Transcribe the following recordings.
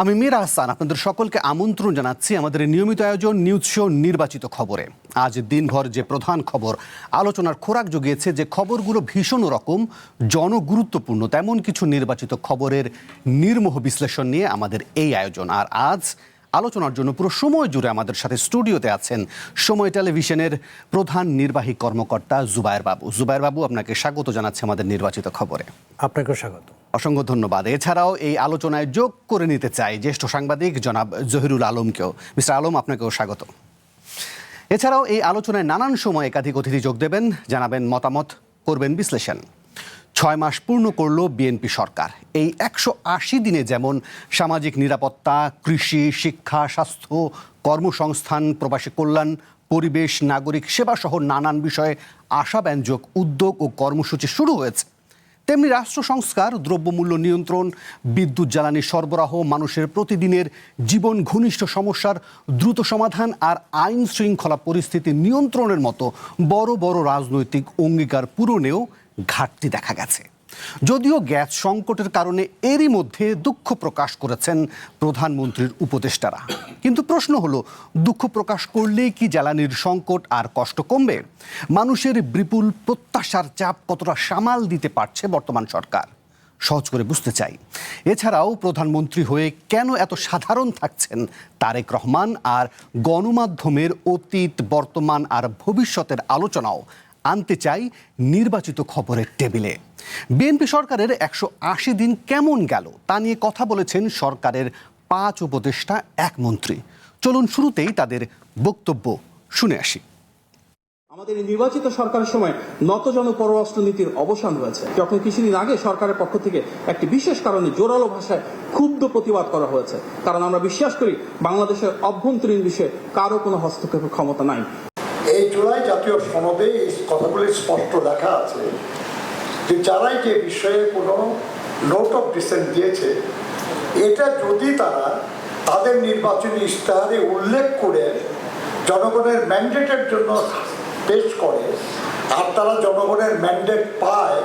আমি মীর আহসান আপনাদের সকলকে আমন্ত্রণ জানাচ্ছি আমাদের নিয়মিত আয়োজন নিউজ শো নির্বাচিত খবরে। আজ দিনভর যে প্রধান খবর আলোচনার খোরাক জুগিয়েছে, যে খবরগুলো ভীষণ রকম জনগুরুত্বপূর্ণ, তেমন কিছু নির্বাচিত খবরের নির্মোহ বিশ্লেষণ নিয়ে আমাদের এই আয়োজন। আর আজ আলোচনার জন্য পুরো সময় জুড়ে আমাদের সাথে স্টুডিওতে আছেন সময় টেলিভিশনের প্রধান নির্বাহী কর্মকর্তা জুবায়ের বাবু। জুবায়ের বাবু, আপনাকে স্বাগত জানাচ্ছি আমাদের নির্বাচিত খবরে। আপনাকেও স্বাগত। অসংখ্য ধন্যবাদ। এছাড়াও এই আলোচনায় যোগ করে নিতে চাই জ্যেষ্ঠ সাংবাদিক জনাব জহিরুল আলমকেও। মিস্টার আলম, আপনাকেও স্বাগত। এছাড়াও এই আলোচনায় নানান সময় একাধিক অতিথি যোগ দেবেন, জানাবেন মতামত, করবেন বিশ্লেষণ। 6 মাস পূর্ণ করল বিএনপি সরকার। এই 180 দিনে যেমন সামাজিক নিরাপত্তা, কৃষি, শিক্ষা, স্বাস্থ্য, কর্মসংস্থান, প্রবাসী কল্যাণ, পরিবেশ, নাগরিক সেবা সহ নানান বিষয়ে আশাব্যঞ্জক উদ্যোগ ও কর্মসূচি শুরু হয়েছে, তেমনি রাষ্ট্র সংস্কার, দ্রব্যমূল্য নিয়ন্ত্রণ, বিদ্যুৎ জ্বালানি সরবরাহ, মানুষের প্রতিদিনের জীবন ঘনিষ্ঠ সমস্যার দ্রুত সমাধান আর আইন শৃঙ্খলা পরিস্থিতি নিয়ন্ত্রণের মতো বড় বড় রাজনৈতিক অঙ্গীকার পূরণেও ঘাটতি দেখা গেছে। যদিও গ্যাস সংকটের কারণে এরই মধ্যে দুঃখ প্রকাশ করেছেন প্রধানমন্ত্রীর উপদেষ্টারা, কিন্তু প্রশ্ন হলো, দুঃখ প্রকাশ করলেই কি জ্বালানির সংকট আর কষ্ট কমবে? মানুষের বিপুল প্রত্যাশার চাপ কতটা সামাল দিতে পারছে বর্তমান সরকার? সহজ করে বুঝতে চাই। এছাড়াও প্রধানমন্ত্রী হয়ে কেন এত সাধারণ থাকছেন তারেক রহমান, আর গণমাধ্যমের অতীত, বর্তমান আর ভবিষ্যতের আলোচনাও আনতে চাই নির্বাচিত খবরের টেবিলে। বিএনপি সরকারের 180 দিন কেমন গেল তা নিয়ে কথা বলেছেন সরকারের 5 উপদেষ্টা, 1 মন্ত্রী। চলুন শুরুতেই তাদের বক্তব্য শুনে আসি। আমাদের নির্বাচিত সরকারের সময় নতজন পররাষ্ট্রনীতির অবসান হয়েছে, যখন কিছুদিন আগে সরকারের পক্ষ থেকে একটি বিশেষ কারণে জোরালো ভাষায় ক্ষুব্ধ প্রতিবাদ করা হয়েছে। কারণ আমরা বিশ্বাস করি বাংলাদেশের অভ্যন্তরীণ বিষয়ে কারো কোনো হস্তক্ষেপের ক্ষমতা নাই। এই জুলাই জাতীয় সনদে এই কথাগুলি স্পষ্ট লেখা আছে যে যারাই যে বিষয়ে কোনো নোট অফ ডিসেন্ট দিয়েছে, এটা যদি তারা তাদের নির্বাচনী ইশতেহারে উল্লেখ করে জনগণের ম্যান্ডেটের জন্য পেশ করে, আর তারা জনগণের ম্যান্ডেট পায়,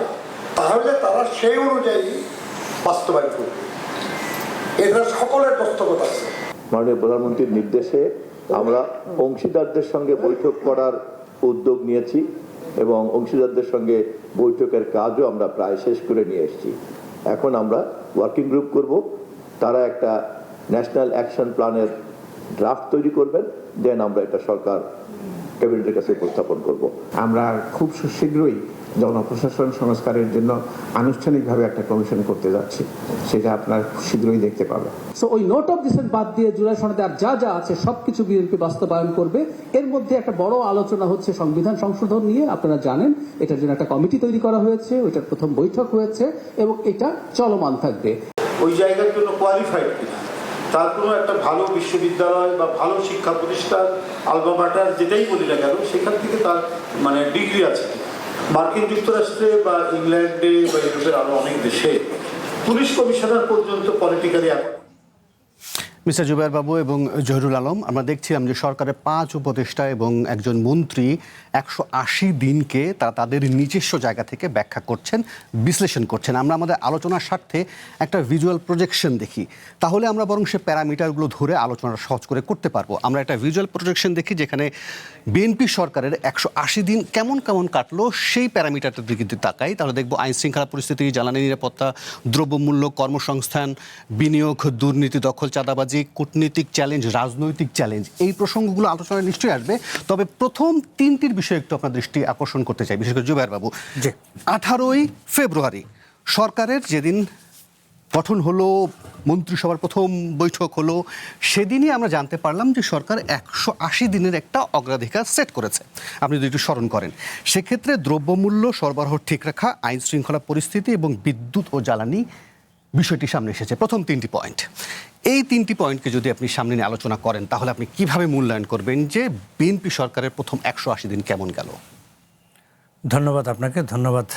তাহলে তারা সেই অনুযায়ী বাস্তবায়ন করবে। এটা সকলের দস্তখত আছে। মাননীয় প্রধানমন্ত্রীর নির্দেশে আমরা অংশীদারদের সঙ্গে বৈঠক করার উদ্যোগ নিয়েছি এবং অংশীদারদের সঙ্গে বৈঠকের কাজও আমরা প্রায় শেষ করে নিয়ে এসেছি। এখন আমরা ওয়ার্কিং গ্রুপ করব, তারা একটা ন্যাশনাল অ্যাকশন প্ল্যানের ড্রাফট তৈরি করবেন, দেন আমরা এটা সরকার ক্যাবিনেটের কাছে উপস্থাপন করব। আমরা খুব শীঘ্রই জনপ্রশাসন সংস্কারের জন্য আনুষ্ঠানিকভাবে একটা কমিশন করতে যাচ্ছি, সেটা আপনার শীঘ্রই দেখতে পাবেন। সো ওই নোট অফ ডিসেন্ট বাদ দিয়ে জুলাই সনদে আর যা যা আছে সবকিছু বিএনপি বাস্তবায়ন করবে। এর মধ্যে একটা বড় আলোচনা হচ্ছে সংবিধান সংশোধন নিয়ে। আপনারা জানেন এটার জন্য একটা কমিটি তৈরি করা হয়েছে, ওইটার প্রথম বৈঠক হয়েছে এবং এটা চলমান থাকবে। ওই জায়গার জন্য কোয়ালিফাইড কিনা, তার কোনো একটা ভালো বিশ্ববিদ্যালয় বা ভালো শিক্ষা প্রতিষ্ঠান, আলমা মাটার যেটাই বলি না কেন, সেখান থেকে তার ডিগ্রি আছে। মার্কিন যুক্তরাষ্ট্রে বা ইংল্যান্ডে বা ইউরোপের আরো অনেক দেশে পুলিশ কমিশনার পর্যন্ত পলিটিক্যালি। মিস্টার জুবায়ের বাবু এবং জহিরুল আলম, আমরা দেখছিলাম যে সরকারের 5 উপদেষ্টা এবং একজন মন্ত্রী 180 দিনকে তাদের নিজস্ব জায়গা থেকে ব্যাখ্যা করছেন, বিশ্লেষণ করছেন। আমরা আমাদের আলোচনার স্বার্থে একটা ভিজুয়াল প্রজেকশন দেখি, তাহলে আমরা বরং সে প্যারামিটারগুলো ধরে আলোচনা সহজ করে করতে পারবো। আমরা একটা ভিজুয়াল প্রজেকশন দেখি যেখানে বিএনপি সরকারের 180 দিন কেমন কেমন কাটলো সেই প্যারামিটারটার দিকে যদি তাকাই, তাহলে দেখবো আইন শৃঙ্খলা পরিস্থিতি, জ্বালানি নিরাপত্তা, দ্রব্যমূল্য, কর্মসংস্থান, বিনিয়োগ, দুর্নীতি, দখল, চাঁদাবাজি, কূটনীতিক চ্যালেঞ্জ, রাজনৈতিক চ্যালেঞ্জ, এই প্রসঙ্গগুলো আলোচনায় নিশ্চয়ই আসবে। তবে প্রথম 3টির বিষয়ে একটু আপনার দৃষ্টি আকর্ষণ করতে চাই, বিশেষ করে জুবায়ের বাবু। 18ই ফেব্রুয়ারি সরকারের যেদিন গঠন হলো, মন্ত্রিসভার প্রথম বৈঠক হলো, সেদিনই আমরা জানতে পারলাম যে সরকার 180 দিনের একটা অগ্রাধিকার সেট করেছে। আপনি যদি একটু স্মরণ করেন, সেক্ষেত্রে দ্রব্যমূল্য সরবরাহ ঠিক রাখা, আইন শৃঙ্খলা পরিস্থিতি এবং বিদ্যুৎ ও জ্বালানি বিষয়টি সামনে এসেছে। প্রথম 3টি পয়েন্ট, এই 3টি পয়েন্টকে যদি আপনি সামনে নিয়ে আলোচনা করেন, তাহলে আপনি কিভাবে মূল্যায়ন করবেন যে বিএনপি সরকারের প্রথম 180 দিন কেমন গেল? ধন্যবাদ আপনাকে, ধন্যবাদ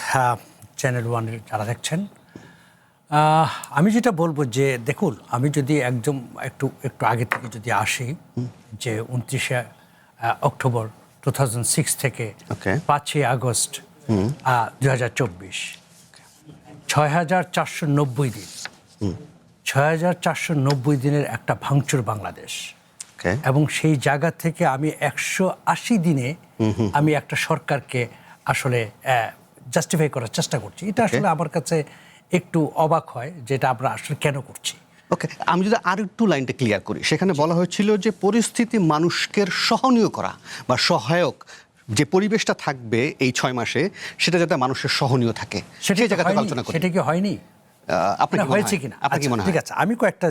চ্যানেল ওয়ানের যারা দেখছেন। আমি যেটা বলবো যে দেখুন, আমি যদি একদম একটু আগে থেকে যদি আসি, যে 29শে অক্টোবর 2006 থেকে 5ই আগস্ট 2024, 6490 দিন, 6490 দিনের একটা ভাঙচুর বাংলাদেশ, ওকে, এবং সেই জায়গা থেকে আমি 180 দিনে আমি একটা সরকারকে আসলে জাস্টিফাই করার চেষ্টা করছি। এটা আসলে আমার কাছে একটু অবাক হয় যে এটা আমরা আসলে কেন করছি। ওকে, আমি যদি আর একটু লাইনটা ক্লিয়ার করি, সেখানে বলা হয়েছিল যে পরিস্থিতি মানুষকে সহনীয় করা বা সহায়ক যে পরিবেশটা থাকবে এই 6 মাসে, সেটা যাতে মানুষের সহনীয় থাকে, সেই জায়গাতে আলোচনা করি। সেটা কি হয়নি? আপনার কি হয়েছে মনে হয়? কিনা? আপনার কি মনে হয়? ঠিক আছে, আমি কয়েকটা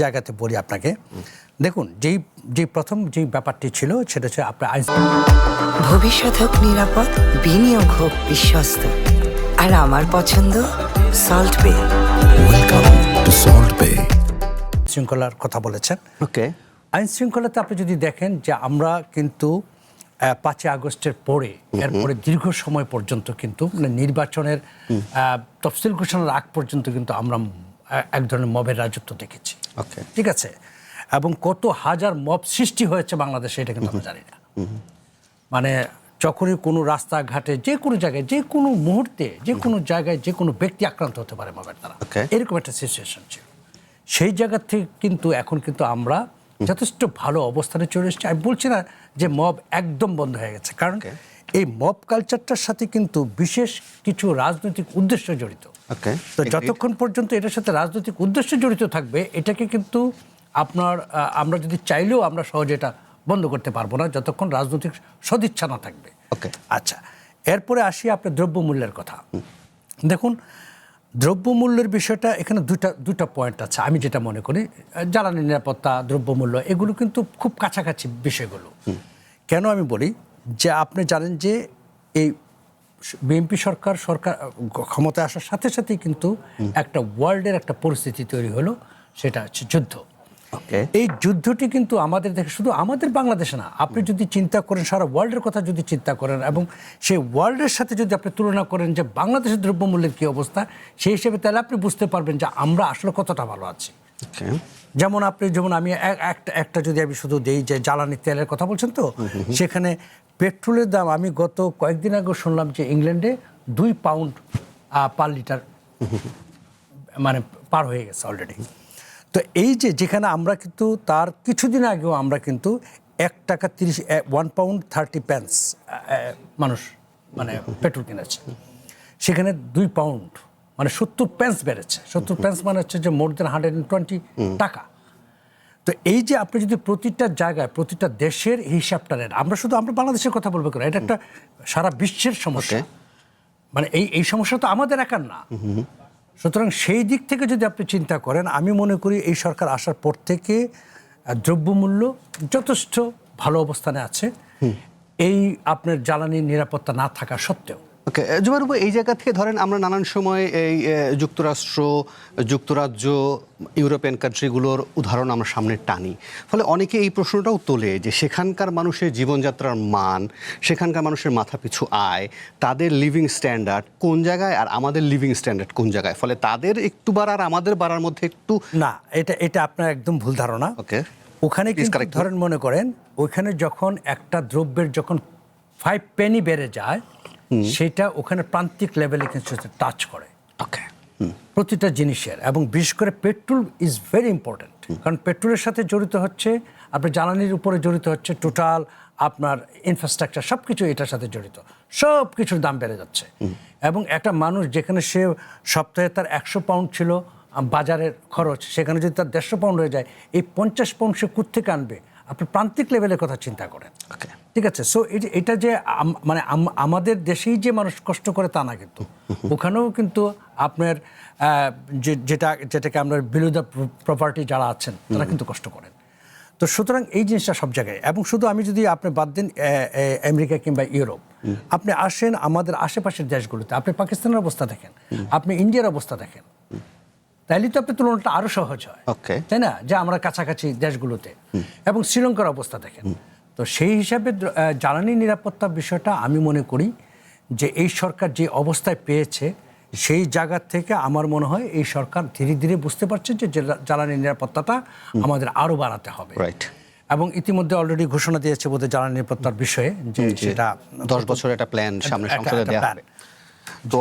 জায়গাতে বলি আপনাকে। দেখুন, প্রথম যেই ব্যাপারটি ছিল সেটা হচ্ছে আপনার ভবিষ্যৎ হোক নিরাপদ, বিনিয়োগ হোক বিশ্বস্ত, আর আমার পছন্দ সল্ট বে। ওয়েলকাম টু সল্ট বে। শৃঙ্খলার কথা বলেছেন। ওকে, আইন শৃঙ্খলাতে আপনি যদি দেখেন যে আমরা কিন্তু 5 আগস্টের পরে এরপরে দীর্ঘ সময় পর্যন্ত কিন্তু মানে নির্বাচনের তফসিল ঘোষণার আগ পর্যন্ত কিন্তু আমরা এক ধরনের মবের রাজত্ব দেখেছি। ওকে, ঠিক আছে, এবং কত হাজার মব সৃষ্টি হয়েছে বাংলাদেশে এটা কিন্তু আমরা জানি না। মানে যখনই কোনো রাস্তাঘাটে যে কোনো জায়গায় যে কোনো মুহূর্তে যে কোনো জায়গায় যে কোনো ব্যক্তি আক্রান্ত হতে পারে মবের দ্বারা, Okay. এরকম একটা সিচুয়েশন ছিল। সেই জায়গা থেকে কিন্তু এখন কিন্তু আমরা যথেষ্ট ভালো অবস্থানে চলে এসেছি। আমি বলছি না যে মব একদম বন্ধ হয়ে গেছে, কারণ এই মব কালচারটার সাথে কিন্তু বিশেষ কিছু রাজনৈতিক উদ্দেশ্য জড়িত। ওকে, তো যতক্ষণ পর্যন্ত এটার সাথে রাজনৈতিক উদ্দেশ্য জড়িত থাকবে, এটাকে কিন্তু আমরা যদি চাইলেও আমরা সহজে এটা বন্ধ করতে পারবো না, যতক্ষণ রাজনৈতিক সদিচ্ছা না থাকবে। ওকে, আচ্ছা, এরপরে আসি আপনার দ্রব্যমূল্যের কথা। দেখুন, দ্রব্যমূল্যের বিষয়টা এখানে দুটা পয়েন্ট আছে আমি যেটা মনে করি। জ্বালানি নিরাপত্তা, দ্রব্যমূল্য, এগুলো কিন্তু খুব কাছাকাছি বিষয়গুলো। কেন আমি বলি যে আপনি জানেন যে এই বিএনপি সরকার ক্ষমতায় আসার সাথে সাথেই কিন্তু একটা ওয়ার্ল্ডের একটা পরিস্থিতি তৈরি হলো, সেটা হচ্ছে যুদ্ধ। ওকে, এই যুদ্ধটি কিন্তু আমাদের দেখে শুধু আমাদের বাংলাদেশে না, আপনি যদি চিন্তা করেন সারা ওয়ার্ল্ডের কথা যদি চিন্তা করেন এবং সেই ওয়ার্ল্ডের সাথে যদি আপনি তুলনা করেন যে বাংলাদেশের দ্রব্যমূল্যের কী অবস্থা, সেই হিসেবে তাহলে আপনি বুঝতে পারবেন যে আমরা আসলে কতটা ভালো আছি। ওকে, যেমন আমি একটা যদি আমি শুধু দেই যে জ্বালানি তেলের কথা বলছেন, তো সেখানে পেট্রোলের দাম আমি গত কয়েকদিন আগে শুনলাম যে ইংল্যান্ডে 2 পাউন্ড পার লিটার মানে পার হয়ে গেছে অলরেডি। তো এই যেখানে আমরা কিন্তু তার কিছুদিন আগেও আমরা কিন্তু 1 পাউন্ড 30 পেন্স মানুষ মানে পেট্রোল কিনেছে, সেখানে 2 পাউন্ড মানে 70 পেন্স বেড়েছে। 70 পেন্স মানে হচ্ছে যে মোর দেন 120 টাকা। তো এই যে আপনি যদি প্রতিটা জায়গায় প্রতিটা দেশের হিসাবটা নেন, আমরা বাংলাদেশের কথা বলবো কেন, এটা একটা সারা বিশ্বের সমস্যা। মানে এই সমস্যা তো আমাদের একার না। সুতরাং সেই দিক থেকে যদি আপনি চিন্তা করেন, আমি মনে করি এই সরকার আসার পর থেকে দ্রব্যমূল্য যথেষ্ট ভালো অবস্থানে আছে, এই আপনার জ্বালানি নিরাপত্তা না থাকা সত্ত্বেও। ওকে, জুবাইর ভাই, এই জায়গা থেকে ধরেন আমরা নানান সময় এই যুক্তরাজ্য, ইউরোপিয়ান কান্ট্রিগুলোর উদাহরণ আমরা সামনে টানি, ফলে অনেকে এই প্রশ্নটাও তোলে যে সেখানকার মানুষের জীবনযাত্রার মান, সেখানকার মানুষের মাথাপিছু আয়, তাদের লিভিং স্ট্যান্ডার্ড কোন জায়গায় আর আমাদের লিভিং স্ট্যান্ডার্ড কোন জায়গায়, ফলে তাদের একটু বাড়ার আমাদের বাড়ার মধ্যে একটু না, এটা আপনার একদম ভুল ধারণা। ওকে, ওখানে কিন্তু ধরেন মনে করেন ওইখানে যখন একটা দ্রব্যের যখন 5 পেনি বেড়ে যায়, সেটা ওখানে প্রান্তিক লেভেলে কিন্তু টাচ করে। ওকে, প্রতিটা জিনিসের, এবং বিশেষ করে পেট্রোল ইজ ভেরি ইম্পর্ট্যান্ট, কারণ পেট্রোলের সাথে জড়িত হচ্ছে আপনার জ্বালানির উপরে জড়িত হচ্ছে টোটাল আপনার ইনফ্রাস্ট্রাকচার, সব কিছু এটার সাথে জড়িত, সব কিছুর দাম বেড়ে যাচ্ছে। এবং একটা মানুষ যেখানে সে সপ্তাহে তার 100 পাউন্ড ছিল বাজারের খরচ, সেখানে যদি তার 150 পাউন্ড হয়ে যায়, এই 50 পাউন্ড সে কোত্থেকে আনবে? আপনি প্রান্তিক লেভেলের কথা চিন্তা করেন। ঠিক আছে, সো এটা যে মানে আমাদের দেশেই যে মানুষ কষ্ট করে তা না, কিন্তু ওখানেও কিন্তু আপনার যেটাকে আমরা বিলো দ্য প্রপার্টি যারা আছেন তারা কিন্তু কষ্ট করেন। তো সুতরাং এই জিনিসটা সব জায়গায়, এবং শুধু আমি যদি আপনি বাদ দেন আমেরিকা কিংবা ইউরোপ, আপনি আসেন আমাদের আশেপাশের দেশগুলোতে, আপনি পাকিস্তানের অবস্থা দেখেন, আপনি ইন্ডিয়ার অবস্থা দেখেন, তাইলে তো আপনার তুলনাটা আরো সহজ হয়, তাই না? যে আমরা কাছাকাছি দেশগুলোতে, এবং শ্রীলঙ্কার অবস্থা দেখেন। তো সেই হিসাবে জ্বালানি নিরাপত্তার বিষয়টা আমি মনে করি যে এই সরকার যে অবস্থায় পেয়েছে, সেই জায়গা থেকে আমার মনে হয় এই সরকার ধীরে ধীরে বুঝতে পারছে যে জ্বালানি নিরাপত্তাটা আমাদের আরো বাড়াতে হবে। এবং ইতিমধ্যে অলরেডি ঘোষণা দিয়েছে বোধহয় জ্বালানি নিরাপত্তার বিষয়ে যে সেটা 10 বছরের একটা প্ল্যান সামনে সংসদে দেওয়া হবে। তো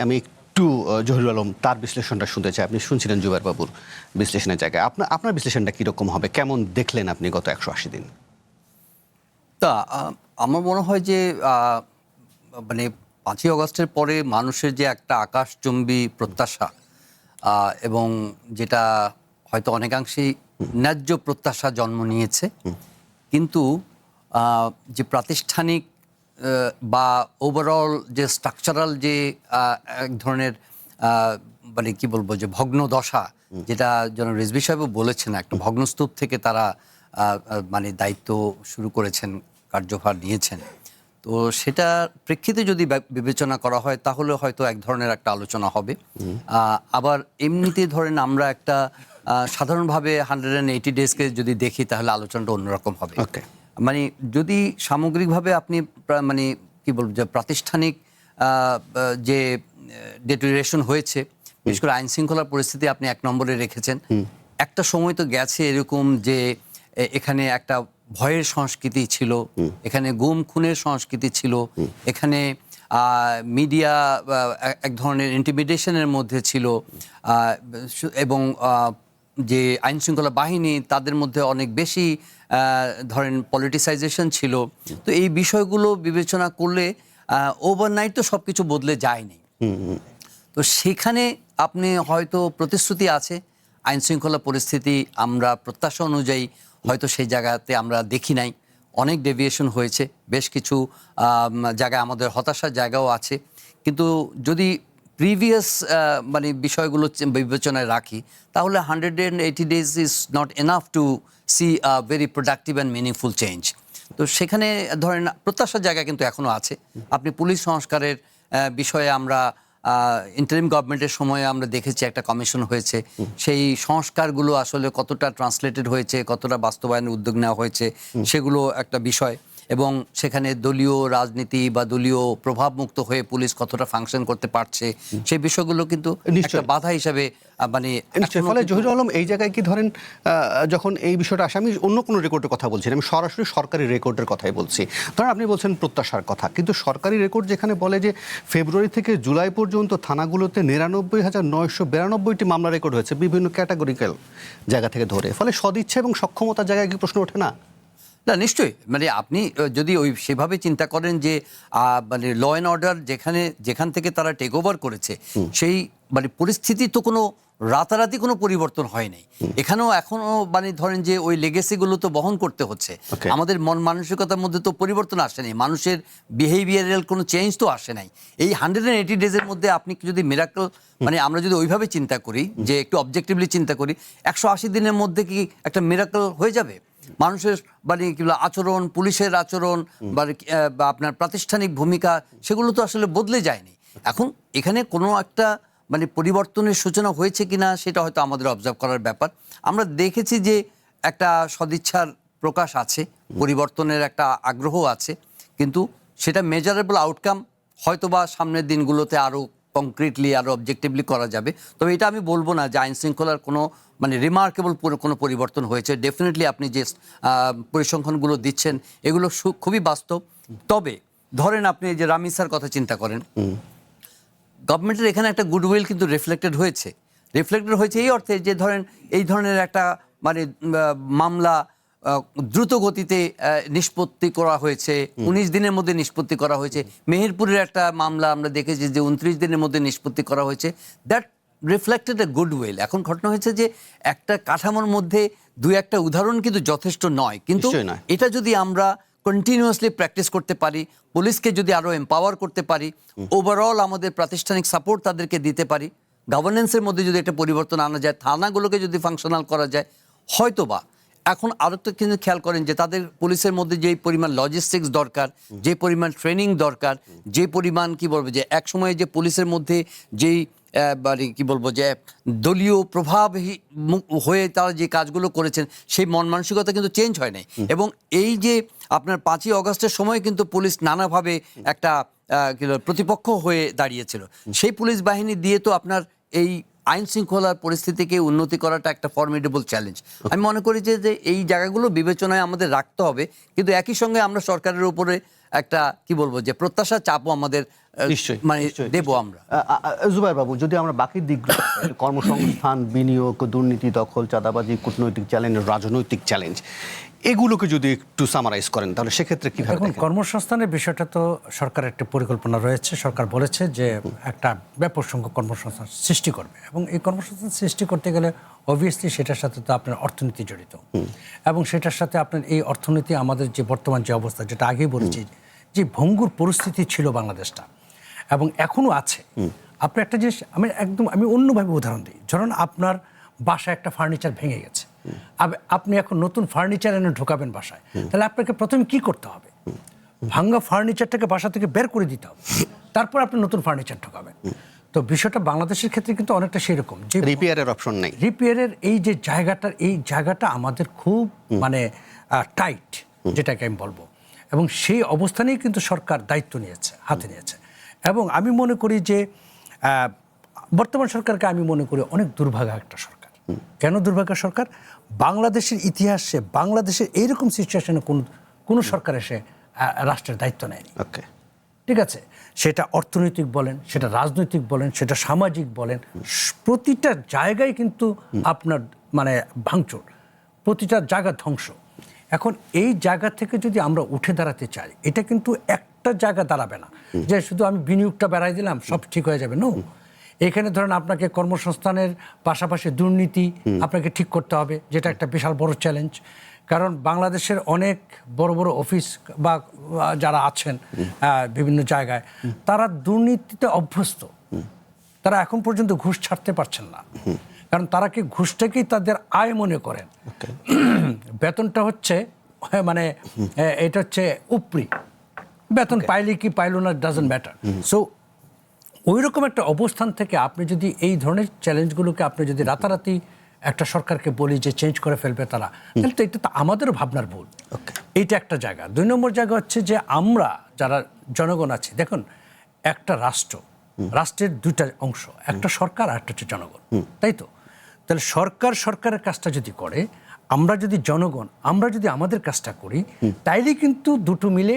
আমি একটু জহিরুল আলম তার বিশ্লেষণটা শুনতে চাই। আপনি শুনছিলেন জুবায়ের বাবুর বিশ্লেষণের জায়গায়, আপনার বিশ্লেষণটা কীরকম হবে? কেমন দেখলেন আপনি গত 180 দিন? তা আমার মনে হয় যে মানে 5ই অগস্টের পরে মানুষের যে একটা আকাশচুম্বী প্রত্যাশা এবং যেটা হয়তো অনেকাংশেই ন্যায্য প্রত্যাশা জন্ম নিয়েছে, কিন্তু যে প্রাতিষ্ঠানিক বা ওভারঅল যে স্ট্রাকচারাল যে এক ধরনের মানে কি বলবো যে ভগ্ন দশা, যেটা জনাব রিজভী সাহেবও বলেছেন, একটা ভগ্নস্তূপ থেকে তারা মানে দায়িত্ব শুরু করেছেন, কার্যভার নিয়েছেন। তো সেটা প্রেক্ষিতে যদি বিবেচনা করা হয় তাহলে হয়তো এক ধরনের একটা আলোচনা হবে। আবার এমনিতে ধরেন আমরা একটা সাধারণভাবে 180 ডেজকে যদি দেখি তাহলে আলোচনাটা অন্যরকম হবে। মানে যদি সামগ্রিকভাবে আপনি মানে কি বলবো যে প্রাতিষ্ঠানিক যে ডেটেরিয়েশন হয়েছে, বিশেষ করে আইন শৃঙ্খলার পরিস্থিতি আপনি 1 নম্বরে রেখেছেন। একটা সময় তো গেছে এরকম যে এখানে একটা ভয়ের সংস্কৃতি ছিল, এখানে গুম খুনের সংস্কৃতি ছিল, এখানে মিডিয়া এক ধরনের ইন্টিমিডেশনের মধ্যে ছিল, এবং যে আইন শৃঙ্খলা বাহিনী তাদের মধ্যে অনেক বেশি ধরেন পলিটিসাইজেশন ছিল। তো এই বিষয়গুলো বিবেচনা করলে ওভারনাইট তো সব কিছু বদলে যায়নি। তো সেখানে আপনি হয়তো প্রতিশ্রুতি আছে, আইন শৃঙ্খলা পরিস্থিতি আমরা প্রত্যাশা অনুযায়ী হয়তো সেই জায়গাতে আমরা দেখি নাই, অনেক ডেভিয়েশন হয়েছে, বেশ কিছু জায়গায় আমাদের হতাশার জায়গাও আছে। কিন্তু যদি প্রিভিয়াস মানে বিষয়গুলো বিবেচনায় রাখি তাহলে 180 days is not enough to C a very productive and meaningful change. তো সেখানে ধরেন প্রত্যাশার জায়গা কিন্তু এখনও আছে। আপনি পুলিশ সংস্কারের বিষয়ে আমরা ইন্টারিম গভর্নমেন্টের সময়ে আমরা দেখেছি একটা কমিশন হয়েছে, সেই সংস্কারগুলো আসলে কতটা ট্রান্সলেটেড হয়েছে, কতটা বাস্তবায়নের উদ্যোগ নেওয়া হয়েছে সেগুলো একটা বিষয়, এবং সেখানে দলীয় রাজনীতি বা দলীয় প্রভাবমুক্ত হয়ে পুলিশ কতটা ফাংশন করতে পারছে সেই বিষয়গুলো কিন্তু একটা বাধা হিসেবে মানে ফলে জহিরুল আলম এই জায়গায় কি ধরেন যখন এই বিষয়টা আসে, আমি অন্য কোনো রেকর্ডের কথা বলছি না, আমি সরাসরি সরকারি রেকর্ডের কথাই বলছি। ধরেন আপনি বলছেন প্রত্যাশার কথা, কিন্তু সরকারি রেকর্ড যেখানে বলে যে ফেব্রুয়ারি থেকে জুলাই পর্যন্ত থানাগুলোতে 99,992টি মামলা রেকর্ড হয়েছে বিভিন্ন ক্যাটাগরিক্যাল জায়গা থেকে ধরে, ফলে সদিচ্ছা এবং সক্ষমতার জায়গায় কি প্রশ্ন ওঠে না? না, নিশ্চয়ই। মানে আপনি যদি ওই সেভাবে চিন্তা করেন যে মানে ল অ্যান্ড অর্ডার যেখান থেকে তারা টেক ওভার করেছে সেই মানে পরিস্থিতি তো কোনো রাতারাতি কোনো পরিবর্তন হয় নাই। এখানেও এখনো মানে ধরেন যে ওই লেগেসিগুলো তো বহন করতে হচ্ছে। আমাদের মন মানসিকতার মধ্যে তো পরিবর্তন আসেনি, মানুষের বিহেভিয়ারাল কোনো চেঞ্জ তো আসে নাই। এই 180 ডেজের মধ্যে আপনি যদি মিরাকল মানে আমরা যদি ওইভাবে চিন্তা করি, যে একটু অবজেক্টিভলি চিন্তা করি, 180 দিনের মধ্যে কি একটা মিরাকল হয়ে যাবে? মানুষের মানে কি বলে আচরণ, পুলিশের আচরণ বা আপনার প্রাতিষ্ঠানিক ভূমিকা, সেগুলো তো আসলে বদলে যায়নি। এখন এখানে কোনো একটা মানে পরিবর্তনের সূচনা হয়েছে কিনা সেটা হয়তো আমাদের অবজার্ভ করার ব্যাপার। আমরা দেখেছি যে একটা সদিচ্ছার প্রকাশ আছে, পরিবর্তনের একটা আগ্রহ আছে, কিন্তু সেটা মেজারেবল আউটকাম হয়তোবা সামনের দিনগুলোতে আরও কংক্রিটলি আরও অবজেক্টিভলি করা যাবে। তবে এটা আমি বলবো না যে আইন শৃঙ্খলার কোনো মানে রিমার্কেবল কোনো পরিবর্তন হয়েছে। ডেফিনেটলি আপনি যে পরিসংখ্যানগুলো দিচ্ছেন এগুলো খুবই বাস্তব। তবে ধরেন আপনি যে রামিসার কথা চিন্তা করেন, গভর্নমেন্টের এখানে একটা গুডউইল কিন্তু রিফ্লেক্টেড হয়েছে এই অর্থে যে ধরেন এই ধরনের একটা মানে মামলা দ্রুত গতিতে নিষ্পত্তি করা হয়েছে, 19 দিনের মধ্যে নিষ্পত্তি করা হয়েছে। মেহেরপুরের একটা মামলা আমরা দেখেছি যে 29 দিনের মধ্যে নিষ্পত্তি করা হয়েছে। That reflected A goodwill. এখন ঘটনা হয়েছে যে একটা কাঠামোর মধ্যে 2-1টা উদাহরণ কিন্তু যথেষ্ট নয়, কিন্তু এটা যদি আমরা কন্টিনিউয়াসলি প্র্যাকটিস করতে পারি, পুলিশকে যদি আরও এম্পাওয়ার করতে পারি, ওভারঅল আমাদের প্রাতিষ্ঠানিক সাপোর্ট তাদেরকে দিতে পারি, গভর্নেন্সের মধ্যে যদি একটা পরিবর্তন আনা যায়, থানাগুলোকে যদি ফাংশনাল করা যায়, হয়তোবা এখন আরও তো কিন্তু খেয়াল করেন যে তাদের পুলিশের মধ্যে যেই পরিমাণ লজিস্টিক্স দরকার, যে পরিমাণ ট্রেনিং দরকার, যে পরিমাণ কি বলবো যে একসময়ে যে পুলিশের মধ্যে যেই মানে কি বলবো যে দলীয় প্রভাব হয়ে তারা যে কাজগুলো করেছেন সেই মন মানসিকতা কিন্তু চেঞ্জ হয় নাই। এবং এই যে আপনার 5ই অগস্টের সময় কিন্তু পুলিশ নানাভাবে একটা প্রতিপক্ষ হয়ে দাঁড়িয়েছিল, সেই পুলিশ বাহিনী দিয়ে তো আপনার এই আইন শৃঙ্খলার পরিস্থিতিকে উন্নতি করাটা একটা ফর্মিডেবল চ্যালেঞ্জ। আমি মনে করি যে এই জায়গাগুলো বিবেচনায় আমাদের রাখতে হবে, কিন্তু একই সঙ্গে আমরা সরকারের উপরে একটা কি বলবো যে প্রত্যাশা চাপও আমাদের নিশ্চয়ই, মানে নিশ্চয়ই, দেবো আমরা। জুবাইর বাবু, যদি আমরা বাকি দিকগুলো কর্মসংস্থান, বিনিয়োগ, দুর্নীতি, দখল, চাঁদাবাজি, কূটনৈতিক চ্যালেঞ্জ, রাজনৈতিক চ্যালেঞ্জ, এগুলোকে যদি একটু সামারাইজ করেন তাহলে সেক্ষেত্রে কিভাবে এখন দেখেন? কর্মসংস্থানের বিষয়টা তো সরকারের একটা পরিকল্পনা রয়েছে। সরকার বলেছে যে একটা ব্যাপক সংখ্যক কর্মসংস্থান সৃষ্টি করবে, এবং এই কর্মসংস্থান সৃষ্টি করতে গেলে অবভিয়াসলি সেটার সাথে তো আপনার অর্থনীতি জড়িত, এবং সেটার সাথে আপনার এই অর্থনীতি আমাদের যে বর্তমান যে অবস্থা, যেটা আগেই বলেছি, যে ভঙ্গুর পরিস্থিতি ছিল বাংলাদেশটা এবং এখনো আছে। আপনি একটা জিনিস আমি অন্যভাবে উদাহরণ দিই। ধরুন আপনার বাসায় একটা ফার্নিচার ভেঙে গেছে, আপনি এখন নতুন ফার্নিচার এনে ঢোকাবেন বাসায়, তাহলে আপনাকে প্রথমে কি করতে হবে? ভাঙ্গা ফার্নিচারটাকে বাসা থেকে বের করে দিতে হবে, তারপর আপনি নতুন ফার্নিচার ঢোকাবেন। তো বিষয়টা বাংলাদেশের ক্ষেত্রে কিন্তু অনেকটা সেরকম, যে রিপেয়ারের অপশন নেই। রিপেয়ারের এই জায়গাটা আমাদের খুব মানে টাইট, যেটাকে আমি বলবো, এবং সেই অবস্থানেই কিন্তু সরকার দায়িত্ব নিয়েছে, হাতে নিয়েছে। এবং আমি মনে করি যে বর্তমান সরকারকে আমি মনে করি অনেক দুর্ভাগা একটা সরকার। কেন দুর্ভাগা সরকার? বাংলাদেশের ইতিহাসে বাংলাদেশের এইরকম সিচুয়েশনে কোনো সরকার এসে রাষ্ট্রের দায়িত্ব নেয়নি। ওকে, ঠিক আছে, সেটা অর্থনৈতিক বলেন, সেটা রাজনৈতিক বলেন, সেটা সামাজিক বলেন, প্রতিটা জায়গায় কিন্তু আপনার মানে ভাঙচুর, প্রতিটা জায়গা ধ্বংস। এখন এই জায়গা থেকে যদি আমরা উঠে দাঁড়াতে চাই, এটা কিন্তু একটা জায়গা দাঁড়াবে না যে শুধু আমি বিনিয়োগটা বাড়াই দিলাম সব ঠিক হয়ে যাবে। নো, এখানে ধরেন আপনাকে কর্মসংস্থানের পাশাপাশি দুর্নীতি আপনাকে ঠিক করতে হবে, যেটা একটা বিশাল বড় চ্যালেঞ্জ। কারণ বাংলাদেশের অনেক বড় বড় অফিস বা যারা আছেন বিভিন্ন জায়গায়, তারা দুর্নীতিতে অভ্যস্ত, তারা এখন পর্যন্ত ঘুষ ছাড়তে পারছেন না, কারণ তারা কি ঘুষটাকেই তাদের আয় মনে করেন। বেতনটা হচ্ছে মানে এটা হচ্ছে উপরি বেতন, পাইলে কি পাইলো না ডাজন্ট ম্যাটার। সো ওই রকম একটা অবস্থান থেকে আপনি যদি এই ধরনের চ্যালেঞ্জগুলোকে আপনি যদি রাতারাতি একটা সরকারকে বলি যে চেঞ্জ করে ফেলবে তারা, তাহলে তো এটা তো আমাদেরও ভাবনার ভুল। এইটা একটা জায়গা। 2 নম্বর জায়গা হচ্ছে যে আমরা যারা জনগণ আছি, দেখুন একটা রাষ্ট্রের 2টা অংশ, একটা সরকার আর একটা হচ্ছে জনগণ, তাই তো? তাহলে সরকারের কাজটা যদি করে, আমরা যদি জনগণ আমরা যদি আমাদের কাজটা করি, তাইলে কিন্তু দুটো মিলে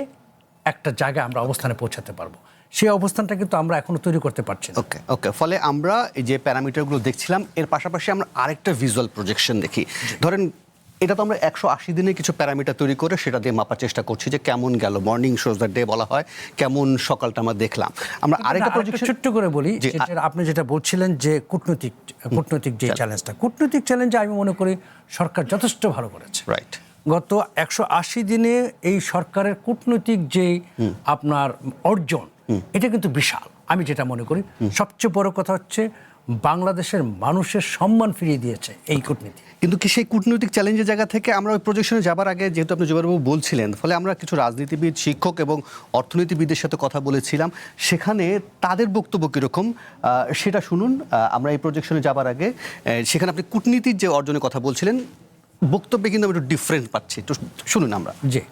একটা জায়গায় আমরা অবস্থানে পৌঁছাতে পারবো। সেই অবস্থানটা কিন্তু আমরা এখনো তৈরি করতে পারছি না। ওকে, ফলে আমরা এই যে প্যারামিটারগুলো দেখছিলাম, এর পাশাপাশি আমরা আরেকটা ভিজুয়াল প্রজেকশন দেখি। ধরেন এটা তো আমরা 180 দিনে কিছু প্যারামিটার তৈরি করে সেটা দিয়ে মাপার চেষ্টা করছি যে কেমন গেল, মর্নিং শোজ দ্য ডে বলা হয়, কেমন সকালটা আমরা দেখলাম। আমরা আরেকটা প্রজেকশন ছোট্ট করে বলি, আপনি যেটা বলছিলেন যে কূটনৈতিক যে চ্যালেঞ্জটা, কূটনৈতিক চ্যালেঞ্জে আমি মনে করি সরকার যথেষ্ট ভালো করেছে। রাইট, গত 180 দিনে এই সরকারের কূটনৈতিক যে আপনার অর্জন, এটা কিন্তু বিশাল। আমি যেটা মনে করি সবচেয়ে বড় কথা হচ্ছে বাংলাদেশের মানুষের সম্মান ফিরিয়ে দিয়েছে এই কূটনীতি। কিন্তু কি সেই কূটনৈতিক চ্যালেঞ্জের জায়গা থেকে আমরা ওই প্রজেকশনে যাবার আগে, যেহেতু আপনি জুবাইরবাবু বলছিলেন, ফলে আমরা কিছু রাজনীতিবিদ, শিক্ষক এবং অর্থনীতিবিদদের সাথে কথা বলেছিলাম, সেখানে তাদের বক্তব্য কীরকম সেটা শুনুন। আমরা এই প্রজেকশনে যাবার আগে সেখানে আপনি কূটনীতির যে অর্জনের কথা বলছিলেন, বক্তব্যে কিন্তু আমি একটু ডিফারেন্ট পাচ্ছি, একটু শুনুন আমরা। জি,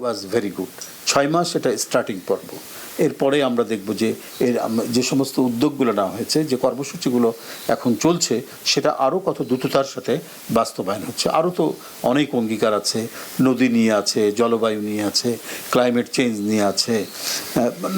ওয়াজ ভেরি গুড। 6 মাস এটা স্টার্টিং পর্ব। এরপরে আমরা দেখব যে যে সমস্ত উদ্যোগগুলো নেওয়া হয়েছে, যে কর্মসূচিগুলো এখন চলছে, সেটা আরও কত দ্রুততার সাথে বাস্তবায়ন হচ্ছে। আরও তো অনেক অঙ্গীকার আছে, নদী নিয়ে আছে, জলবায়ু নিয়ে আছে, ক্লাইমেট চেঞ্জ নিয়ে আছে,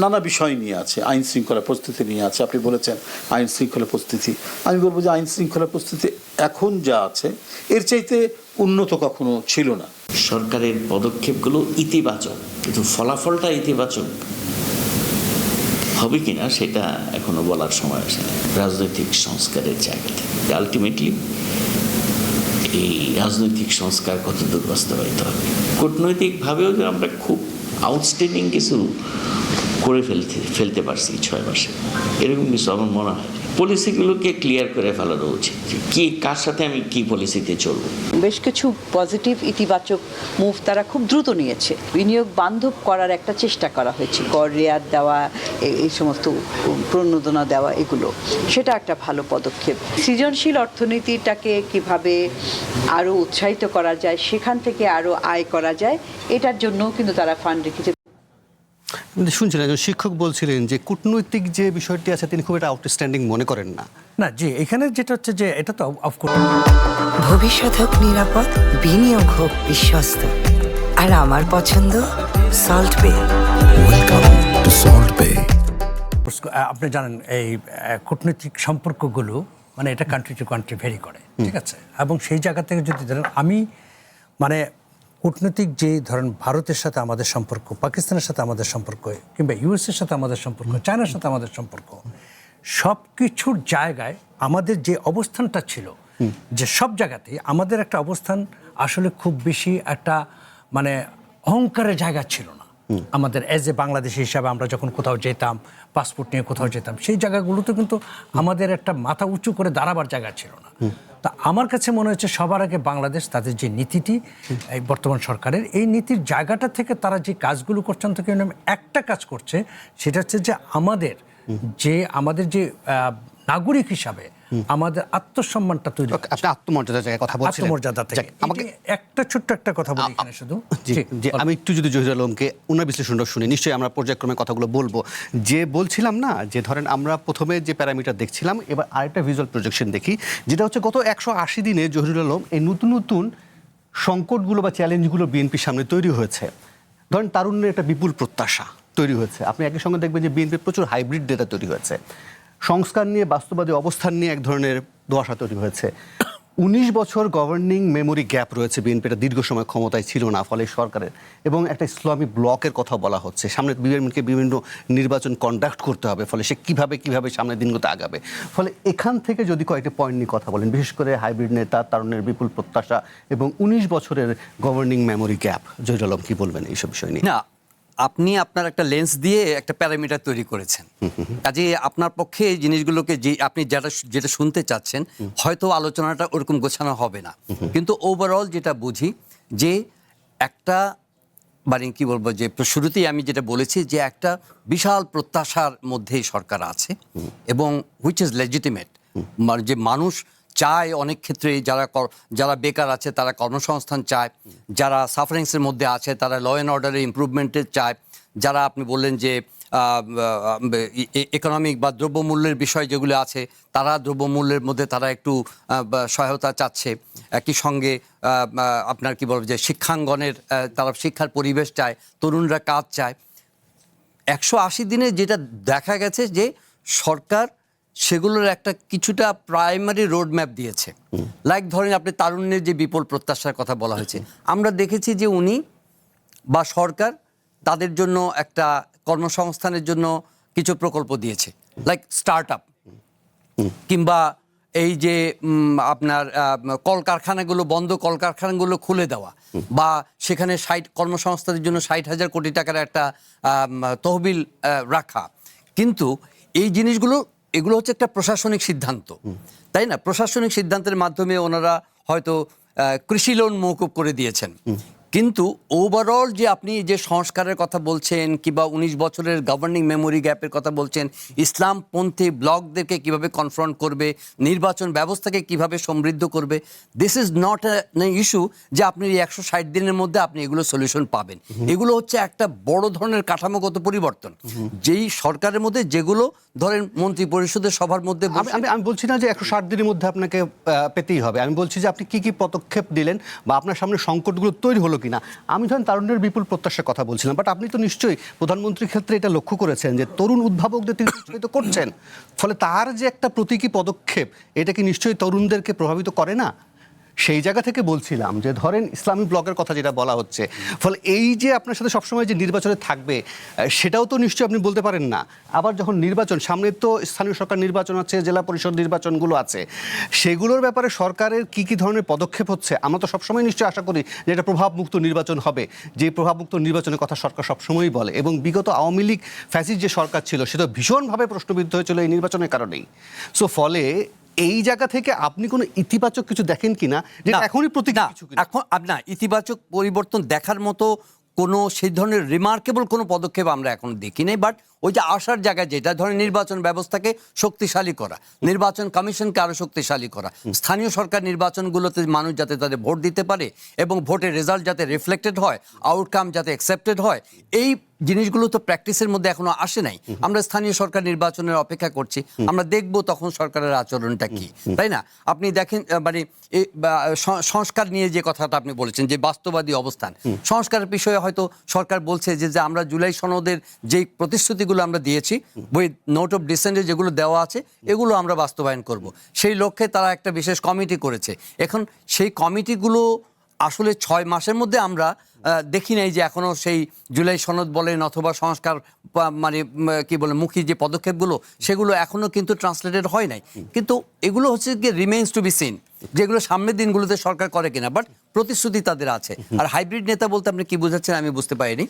নানা বিষয় নিয়ে আছে, আইন শৃঙ্খলা পরিস্থিতি নিয়ে আছে। আপনি বলেছেন আইন শৃঙ্খলা পরিস্থিতি, আমি বলবো যে আইন শৃঙ্খলা পরিস্থিতি এখন যা আছে এর চাইতে উন্নত কখনো ছিল না। সরকারের পদক্ষেপগুলো ইতিবাচক, কিন্তু ফলাফলটা ইতিবাচক হবে কিনা সেটা এখনো বলার সময় আসে না। রাজনৈতিক সংস্কারের জায়গা থেকে আলটিমেটলি এই রাজনৈতিক সংস্কার কতদূর বাস্তবায়িত হবে। কূটনৈতিকভাবেও যে আমরা খুব আউটস্ট্যান্ডিং কিছু করে ফেলতে পারছি 6 মাসে, এরকম কিছু আমার মনে হয়। পলিসিগুলোকে ক্লিয়ার করে ফেলানো উচিত, কি কার সাথে আমি কি পলিসিতে চলবো। বেশ কিছু পজিটিভ ইতিবাচক মুভ তারা খুব দ্রুত নিয়েছে। বিনিয়োগ বান্ধব করার একটা চেষ্টা করা হয়েছে, কর রেয়াত দেওয়া, এই সমস্ত প্রণোদনা দেওয়া, এগুলো সেটা একটা ভালো পদক্ষেপ। সৃজনশীল অর্থনীতিটাকে কিভাবে আরও উৎসাহিত করা যায়, সেখান থেকে আরও আয় করা যায়, এটার জন্যও কিন্তু তারা ফান্ড রেখেছে। শুনছিলেন একজন শিক্ষক বলছিলেন যে কূটনৈতিক যে বিষয়টি আছে তিনি খুব একটা আউটস্ট্যান্ডিং মনে করেন না। না জি, এখানে যেটা হচ্ছে যে এটা তো অফকোর্স ভবিষ্যৎ হোক নিরাপদ, বিনিয়োগ হোক বিশ্বস্ত, আর আমার পছন্দ সল্ট বে। Welcome to Salt Bay. আপনি জানেন এই কূটনৈতিক সম্পর্কগুলো মানে এটা কান্ট্রি টু কান্ট্রি ভেরি করে, ঠিক আছে? এবং সেই জায়গা থেকে যদি ধরেন আমি মানে কূটনৈতিক যে ধরেন ভারতের সাথে আমাদের সম্পর্ক, পাকিস্তানের সাথে আমাদের সম্পর্ক, কিংবা ইউএসের সাথে আমাদের সম্পর্ক, চায়নার সাথে আমাদের সম্পর্ক, সব কিছুর জায়গায় আমাদের যে অবস্থানটা ছিল, যে সব জায়গাতেই আমাদের একটা অবস্থান আসলে খুব বেশি একটা মানে অহংকারের জায়গা ছিল না। আমাদের এজ এ বাংলাদেশি হিসাবে আমরা যখন কোথাও যেতাম, পাসপোর্ট নিয়ে কোথাও যেতাম, সেই জায়গাগুলোতে কিন্তু আমাদের একটা মাথা উঁচু করে দাঁড়াবার জায়গা ছিল না। তা আমার কাছে মনে হচ্ছে সবার আগে বাংলাদেশ তাদের যে নীতিটি এই বর্তমান সরকারের, এই নীতির জায়গাটা থেকে তারা যে কাজগুলো করছেন থেকে একটা কাজ করছে, সেটা হচ্ছে যে আমাদের যে নাগরিক হিসাবে আমাদের আত্মসম্মানটা তৈরি, আপনি আত্মমর্যাদার জায়গায় কথা বলছেন, আত্মমর্যাদা থেকে। আমাকে একটা ছোট্ট একটা কথা বলি এখানে শুধু, যে আমি একটু যদি জহির আলমকে ওনার বিশ্লেষণটা শুনি, নিশ্চয়ই আমরা পর্যায়ক্রমে কথাগুলো বলবো। যে বলছিলাম না যে ধরেন আমরা প্রথমে যে প্যারামিটার দেখছিলাম, এবার আরেকটা ভিজুয়াল প্রজেকশন দেখি, যেটা হচ্ছে গত 180 দিনে জহিরুল আলম এই নতুন নতুন সংকটগুলো বা চ্যালেঞ্জগুলো বিএনপির সামনে তৈরি হয়েছে। ধরেন তারুণ্যের একটা বিপুল প্রত্যাশা তৈরি হয়েছে, আপনি একই সঙ্গে দেখবেন যে বিএনপির প্রচুর হাইব্রিড ডেটা তৈরি হয়েছে, সংস্কার নিয়ে বাস্তববাদী অবস্থান নিয়ে এক ধরনের দোয়াশা তৈরি হয়েছে। 19 বছর গভর্নিং মেমোরি গ্যাপ রয়েছে, বিএনপিটা দীর্ঘ সময় ক্ষমতায় ছিল না, ফলে সরকারের এবং একটা ইসলামী ব্লকের কথা বলা হচ্ছে, সামনে বিএনপিকে বিভিন্ন নির্বাচন কন্ডাক্ট করতে হবে, ফলে সে কিভাবে সামনের দিনগুলোতে আগাবে। ফলে এখান থেকে যদি কয়েকটি পয়েন্ট নিয়ে কথা বলেন, বিশেষ করে হাইব্রিড নেতা, তারুণের বিপুল প্রত্যাশা এবং 19 বছরের governing memory gap, Zahir Alam কি বলবেন এইসব বিষয় নিয়ে? না, আপনি আপনার একটা লেন্স দিয়ে একটা প্যারামিটার তৈরি করেছেন, কাজে আপনার পক্ষে এই জিনিসগুলোকে যে আপনি যেটা শুনতে চাচ্ছেন হয়তো আলোচনাটা ওরকম গোছানো হবে না, কিন্তু ওভারঅল যেটা বুঝি যে একটা মানে কি বলবো, যে শুরুতেই আমি যেটা বলেছি যে একটা বিশাল প্রত্যাশার মধ্যেই সরকার আছে এবং হুইচ ইজ লেজিটিমেট, যে মানুষ চায় অনেক ক্ষেত্রে, যারা বেকার আছে তারা কর্মসংস্থান চায়, যারা সাফারিংসের মধ্যে আছে তারা ল অ্যান্ড অর্ডারের ইমপ্রুভমেন্টের চায়, যারা আপনি বললেন যে ইকোনমিক বা দ্রব্যমূল্যের বিষয় যেগুলো আছে তারা দ্রব্যমূল্যের মধ্যে তারা একটু সহায়তা চাচ্ছে, একই সঙ্গে আপনার কি বলবো যে শিক্ষাঙ্গনের তারা শিক্ষার পরিবেশ চায়, তরুণরা কাজ চায়। 180 দিনে যেটা দেখা গেছে যে সরকার সেগুলোর একটা কিছুটা প্রাইমারি রোড ম্যাপ দিয়েছে। লাইক ধরেন আপনি তারুণ্যের যে বিপুল প্রত্যাশার কথা বলা হয়েছে, আমরা দেখেছি যে উনি বা সরকার তাদের জন্য একটা কর্মসংস্থানের জন্য কিছু প্রকল্প দিয়েছে, লাইক স্টার্ট আপ, কিংবা এই যে আপনার কলকারখানাগুলো বন্ধ, কলকারখানাগুলো খুলে দেওয়া, বা সেখানে কর্মসংস্থানের জন্য 60,000 কোটি টাকার একটা তহবিল রাখা। কিন্তু এই জিনিসগুলো এগুলো হচ্ছে একটা প্রশাসনিক সিদ্ধান্ত, তাই না? প্রশাসনিক সিদ্ধান্তের মাধ্যমে ওনারা হয়তো কৃষি লোন মওকুফ করে দিয়েছেন, কিন্তু ওভারঅল যে আপনি যে সংস্কারের কথা বলছেন কিংবা 19 বছরের গভর্নিং মেমোরি গ্যাপের কথা বলছেন, ইসলামপন্থী ব্লকদেরকে কিভাবে কনফ্রন্ট করবে, নির্বাচন ব্যবস্থাকে কিভাবে সমৃদ্ধ করবে, this is not an issue যে আপনি 160 দিনের মধ্যে আপনি এগুলো সলিউশন পাবেন। এগুলো হচ্ছে একটা বড় ধরনের কাঠামোগত পরিবর্তন, যেই সরকারের মধ্যে যেগুলো ধরেন মন্ত্রী পরিষদের সভার মধ্যে। আমি বলছি না যে 160 দিনের মধ্যে আপনাকে পেতেই হবে, আমি বলছি যে আপনি কি পদক্ষেপ দিলেন বা আপনার সামনে সংকটগুলো তৈরি হলো কিনা। আমি ধরেন তারুণ্যের বিপুল প্রত্যাশার কথা বলছিলাম, বাট আপনি তো নিশ্চয়ই প্রধানমন্ত্রীর ক্ষেত্রে এটা লক্ষ্য করেছেন যে তরুণ উদ্ভাবকদের তিনি উৎসাহিত করছেন, ফলে তার যে একটা প্রতীকী পদক্ষেপ এটা কি নিশ্চয়ই তরুণদেরকে প্রভাবিত করে না? সেই জায়গা থেকে বলছিলাম যে ধরেন ইসলামী ব্লকের কথা যেটা বলা হচ্ছে, ফলে এই যে আপনার সাথে সবসময় যে নির্বাচনে থাকবে সেটাও তো নিশ্চয়ই আপনি বলতে পারেন না। আবার যখন নির্বাচন সামনে, তো স্থানীয় সরকার নির্বাচন আছে, জেলা পরিষদ নির্বাচনগুলো আছে, সেগুলোর ব্যাপারে সরকারের কি ধরনের পদক্ষেপ হচ্ছে? আমরা তো সবসময় নিশ্চয়ই আশা করি যে এটা প্রভাবমুক্ত নির্বাচন হবে, যে প্রভাবমুক্ত নির্বাচনের কথা সরকার সবসময়ই বলে, এবং বিগত আওয়ামী লীগ ফ্যাসিস্ট যে সরকার ছিল সে তো ভীষণভাবে প্রশ্নবিদ্ধ হয়েছিল এই নির্বাচনের কারণেই। সো ফলে এই জায়গা থেকে আপনি কোনো ইতিবাচক কিছু দেখেন কিনা, যেটা এখনই প্রতীক কিছু? এখন না, ইতিবাচক পরিবর্তন দেখার মতো কোনো সেই ধরনের রিমার্কেবল কোনো পদক্ষেপ আমরা এখন দেখি নাই, বাট ওই যে আসার জায়গায় যেটা ধরেন নির্বাচন ব্যবস্থাকে শক্তিশালী করা, নির্বাচন কমিশনকে আরও শক্তিশালী করা, স্থানীয় সরকার নির্বাচনগুলোতে মানুষ যাতে তাদের ভোট দিতে পারে এবং ভোটের রেজাল্ট যাতে রিফ্লেক্টেড হয়, আউটকাম যাতে অ্যাকসেপ্টেড হয়, এই জিনিসগুলো তো প্র্যাকটিসের মধ্যে এখনো আসে নাই। আমরা স্থানীয় সরকার নির্বাচনের অপেক্ষা করছি, আমরা দেখব তখন সরকারের আচরণটা কি, তাই না? আপনি দেখেন মানে সংস্কার নিয়ে যে কথাটা আপনি বলেছেন, যে বাস্তববাদী অবস্থান, সংস্কারের বিষয়ে হয়তো সরকার বলছে যে আমরা জুলাই সনদের যে প্রতিশ্রুতিগুলো আমরা দিয়েছি, ওই নোট অফ ডিসেন্টে যেগুলো দেওয়া আছে, এগুলো আমরা বাস্তবায়ন করব। সেই লক্ষ্যে তারা একটা বিশেষ কমিটি করেছে। এখন সেই কমিটিগুলো আসলে 6 মাসের মধ্যে আমরা দেখি নাই যে এখনো সেই জুলাই সনদ বলেন অথবা সংস্কার মানে কি বলে মুখী যে পদক্ষেপগুলো, সেগুলো এখনো কিন্তু ট্রান্সলেটেড হয় নাই। কিন্তু এগুলো হচ্ছে কি রিমেইনস টু বি সিন, যেগুলো সামনের দিনগুলোতে সরকার করে কিনা, বাট প্রতিশ্রুতি তাদের আছে। আর হাইব্রিড নেতা বলতে আপনি কি বোঝাচ্ছেন আমি বুঝতে পারিনি,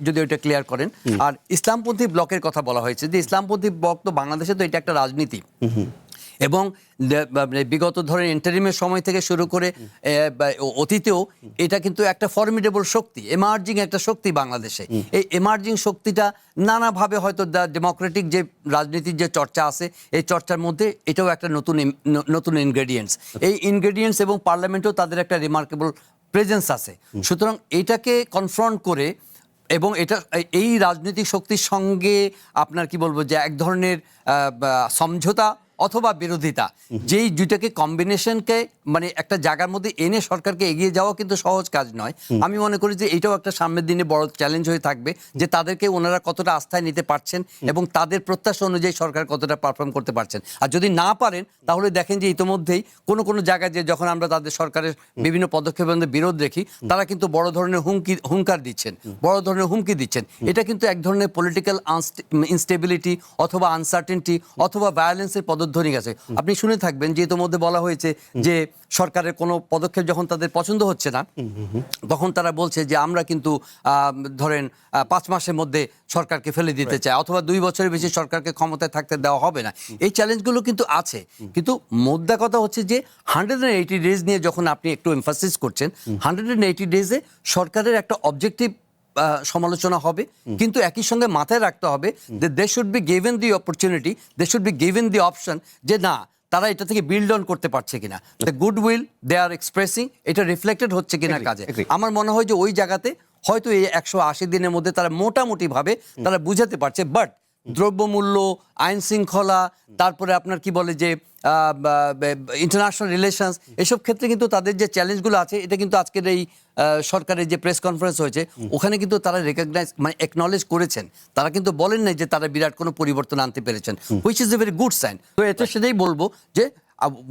যদি ওইটা ক্লিয়ার করেন। আর ইসলামপন্থী ব্লকের কথা বলা হয়েছে, যে ইসলামপন্থী ব্লক তো বাংলাদেশে তো এটা একটা রাজনীতি, এবং বিগত ধরেন ইন্টারিমের সময় থেকে শুরু করে অতীতেও এটা কিন্তু একটা ফর্মিডেবল শক্তি, এমার্জিং একটা শক্তি বাংলাদেশে। এই এমার্জিং শক্তিটা নানাভাবে হয়তো ডেমোক্রেটিক যে রাজনীতির যে চর্চা আছে, এই চর্চার মধ্যে এটাও একটা নতুন ইনগ্রেডিয়েন্টস। এই ইনগ্রেডিয়েন্টস এবং পার্লামেন্টেও তাদের একটা রিমার্কেবল প্রেজেন্স আছে। সুতরাং এটাকে কনফ্রন্ট করে এবং এটা এই রাজনৈতিক শক্তির সঙ্গে আপনার কি বলবো যে এক ধরনের সমঝোতা অথবা বিরোধিতা, যেই দুইটাকে কম্বিনেশনকে মানে একটা জায়গার মধ্যে এনে সরকারকে এগিয়ে যাওয়া কিন্তু সহজ কাজ নয়। আমি মনে করি যে এটাও একটা সামনের দিনে বড় চ্যালেঞ্জ হয়ে থাকবে, যে তাদেরকে ওনারা কতটা আস্থায় নিতে পারছেন এবং তাদের প্রত্যাশা অনুযায়ী সরকার কতটা পারফর্ম করতে পারছেন। আর যদি না পারেন তাহলে দেখেন যে ইতিমধ্যেই কোনো জায়গায় যে যখন আমরা তাদের সরকারের বিভিন্ন পদক্ষেপের মধ্যে বিরোধ দেখি, তারা কিন্তু বড় ধরনের হুঙ্কার দিচ্ছেন, বড় ধরনের হুমকি দিচ্ছেন। এটা কিন্তু এক ধরনের পলিটিক্যাল ইনস্টেবিলিটি অথবা আনসার্টেনটি অথবা ভায়োলেন্সের পদধ্বনি গেছে। আপনি শুনে থাকবেন যে ইতিমধ্যে বলা হয়েছে যে সরকারের কোনো পদক্ষেপ যখন তাদের পছন্দ হচ্ছে না, তখন তারা বলছে যে আমরা কিন্তু ধরেন 5 মাসের মধ্যে সরকারকে ফেলে দিতে চাই, অথবা 2 বছরের বেশি সরকারকে ক্ষমতায় থাকতে দেওয়া হবে না। এই চ্যালেঞ্জগুলো কিন্তু আছে, কিন্তু মোদ্দা কথা হচ্ছে যে 180 ডেজ নিয়ে যখন আপনি একটু এমফাসিস করছেন, 180 ডেজে সরকারের একটা অবজেক্টিভ সমালোচনা হবে, কিন্তু একই সঙ্গে মাথায় রাখতে হবে যে they should be given the opportunity, they should be given the option, যে না তারা এটা থেকে বিল্ড অন করতে পারছে কিনা, the goodwill they are expressing, এটা রিফ্লেক্টেড হচ্ছে কিনা কাজে। আমার মনে হয় যে ওই জায়গাতে হয়তো এই 180 দিনের মধ্যে তারা মোটামুটিভাবে তারা বুঝাতে পারছে। বাট দ্রব্যমূল্য, আইন শৃঙ্খলা, তারপরে আপনার কি বলে যে ইন্টারন্যাশনাল রিলেশনস, এসব ক্ষেত্রে কিন্তু তাদের যে চ্যালেঞ্জগুলো আছে, এটা কিন্তু আজকের এই সরকারের যে প্রেস কনফারেন্স হয়েছে ওখানে কিন্তু তারা রেকগনাইজ মানে একনলেজ করেছেন। তারা কিন্তু বলেন নাই যে তারা বিরাট কোনো পরিবর্তন আনতে পেরেছেন, which is a very good sign. তো এতে সেটাই বলবো যে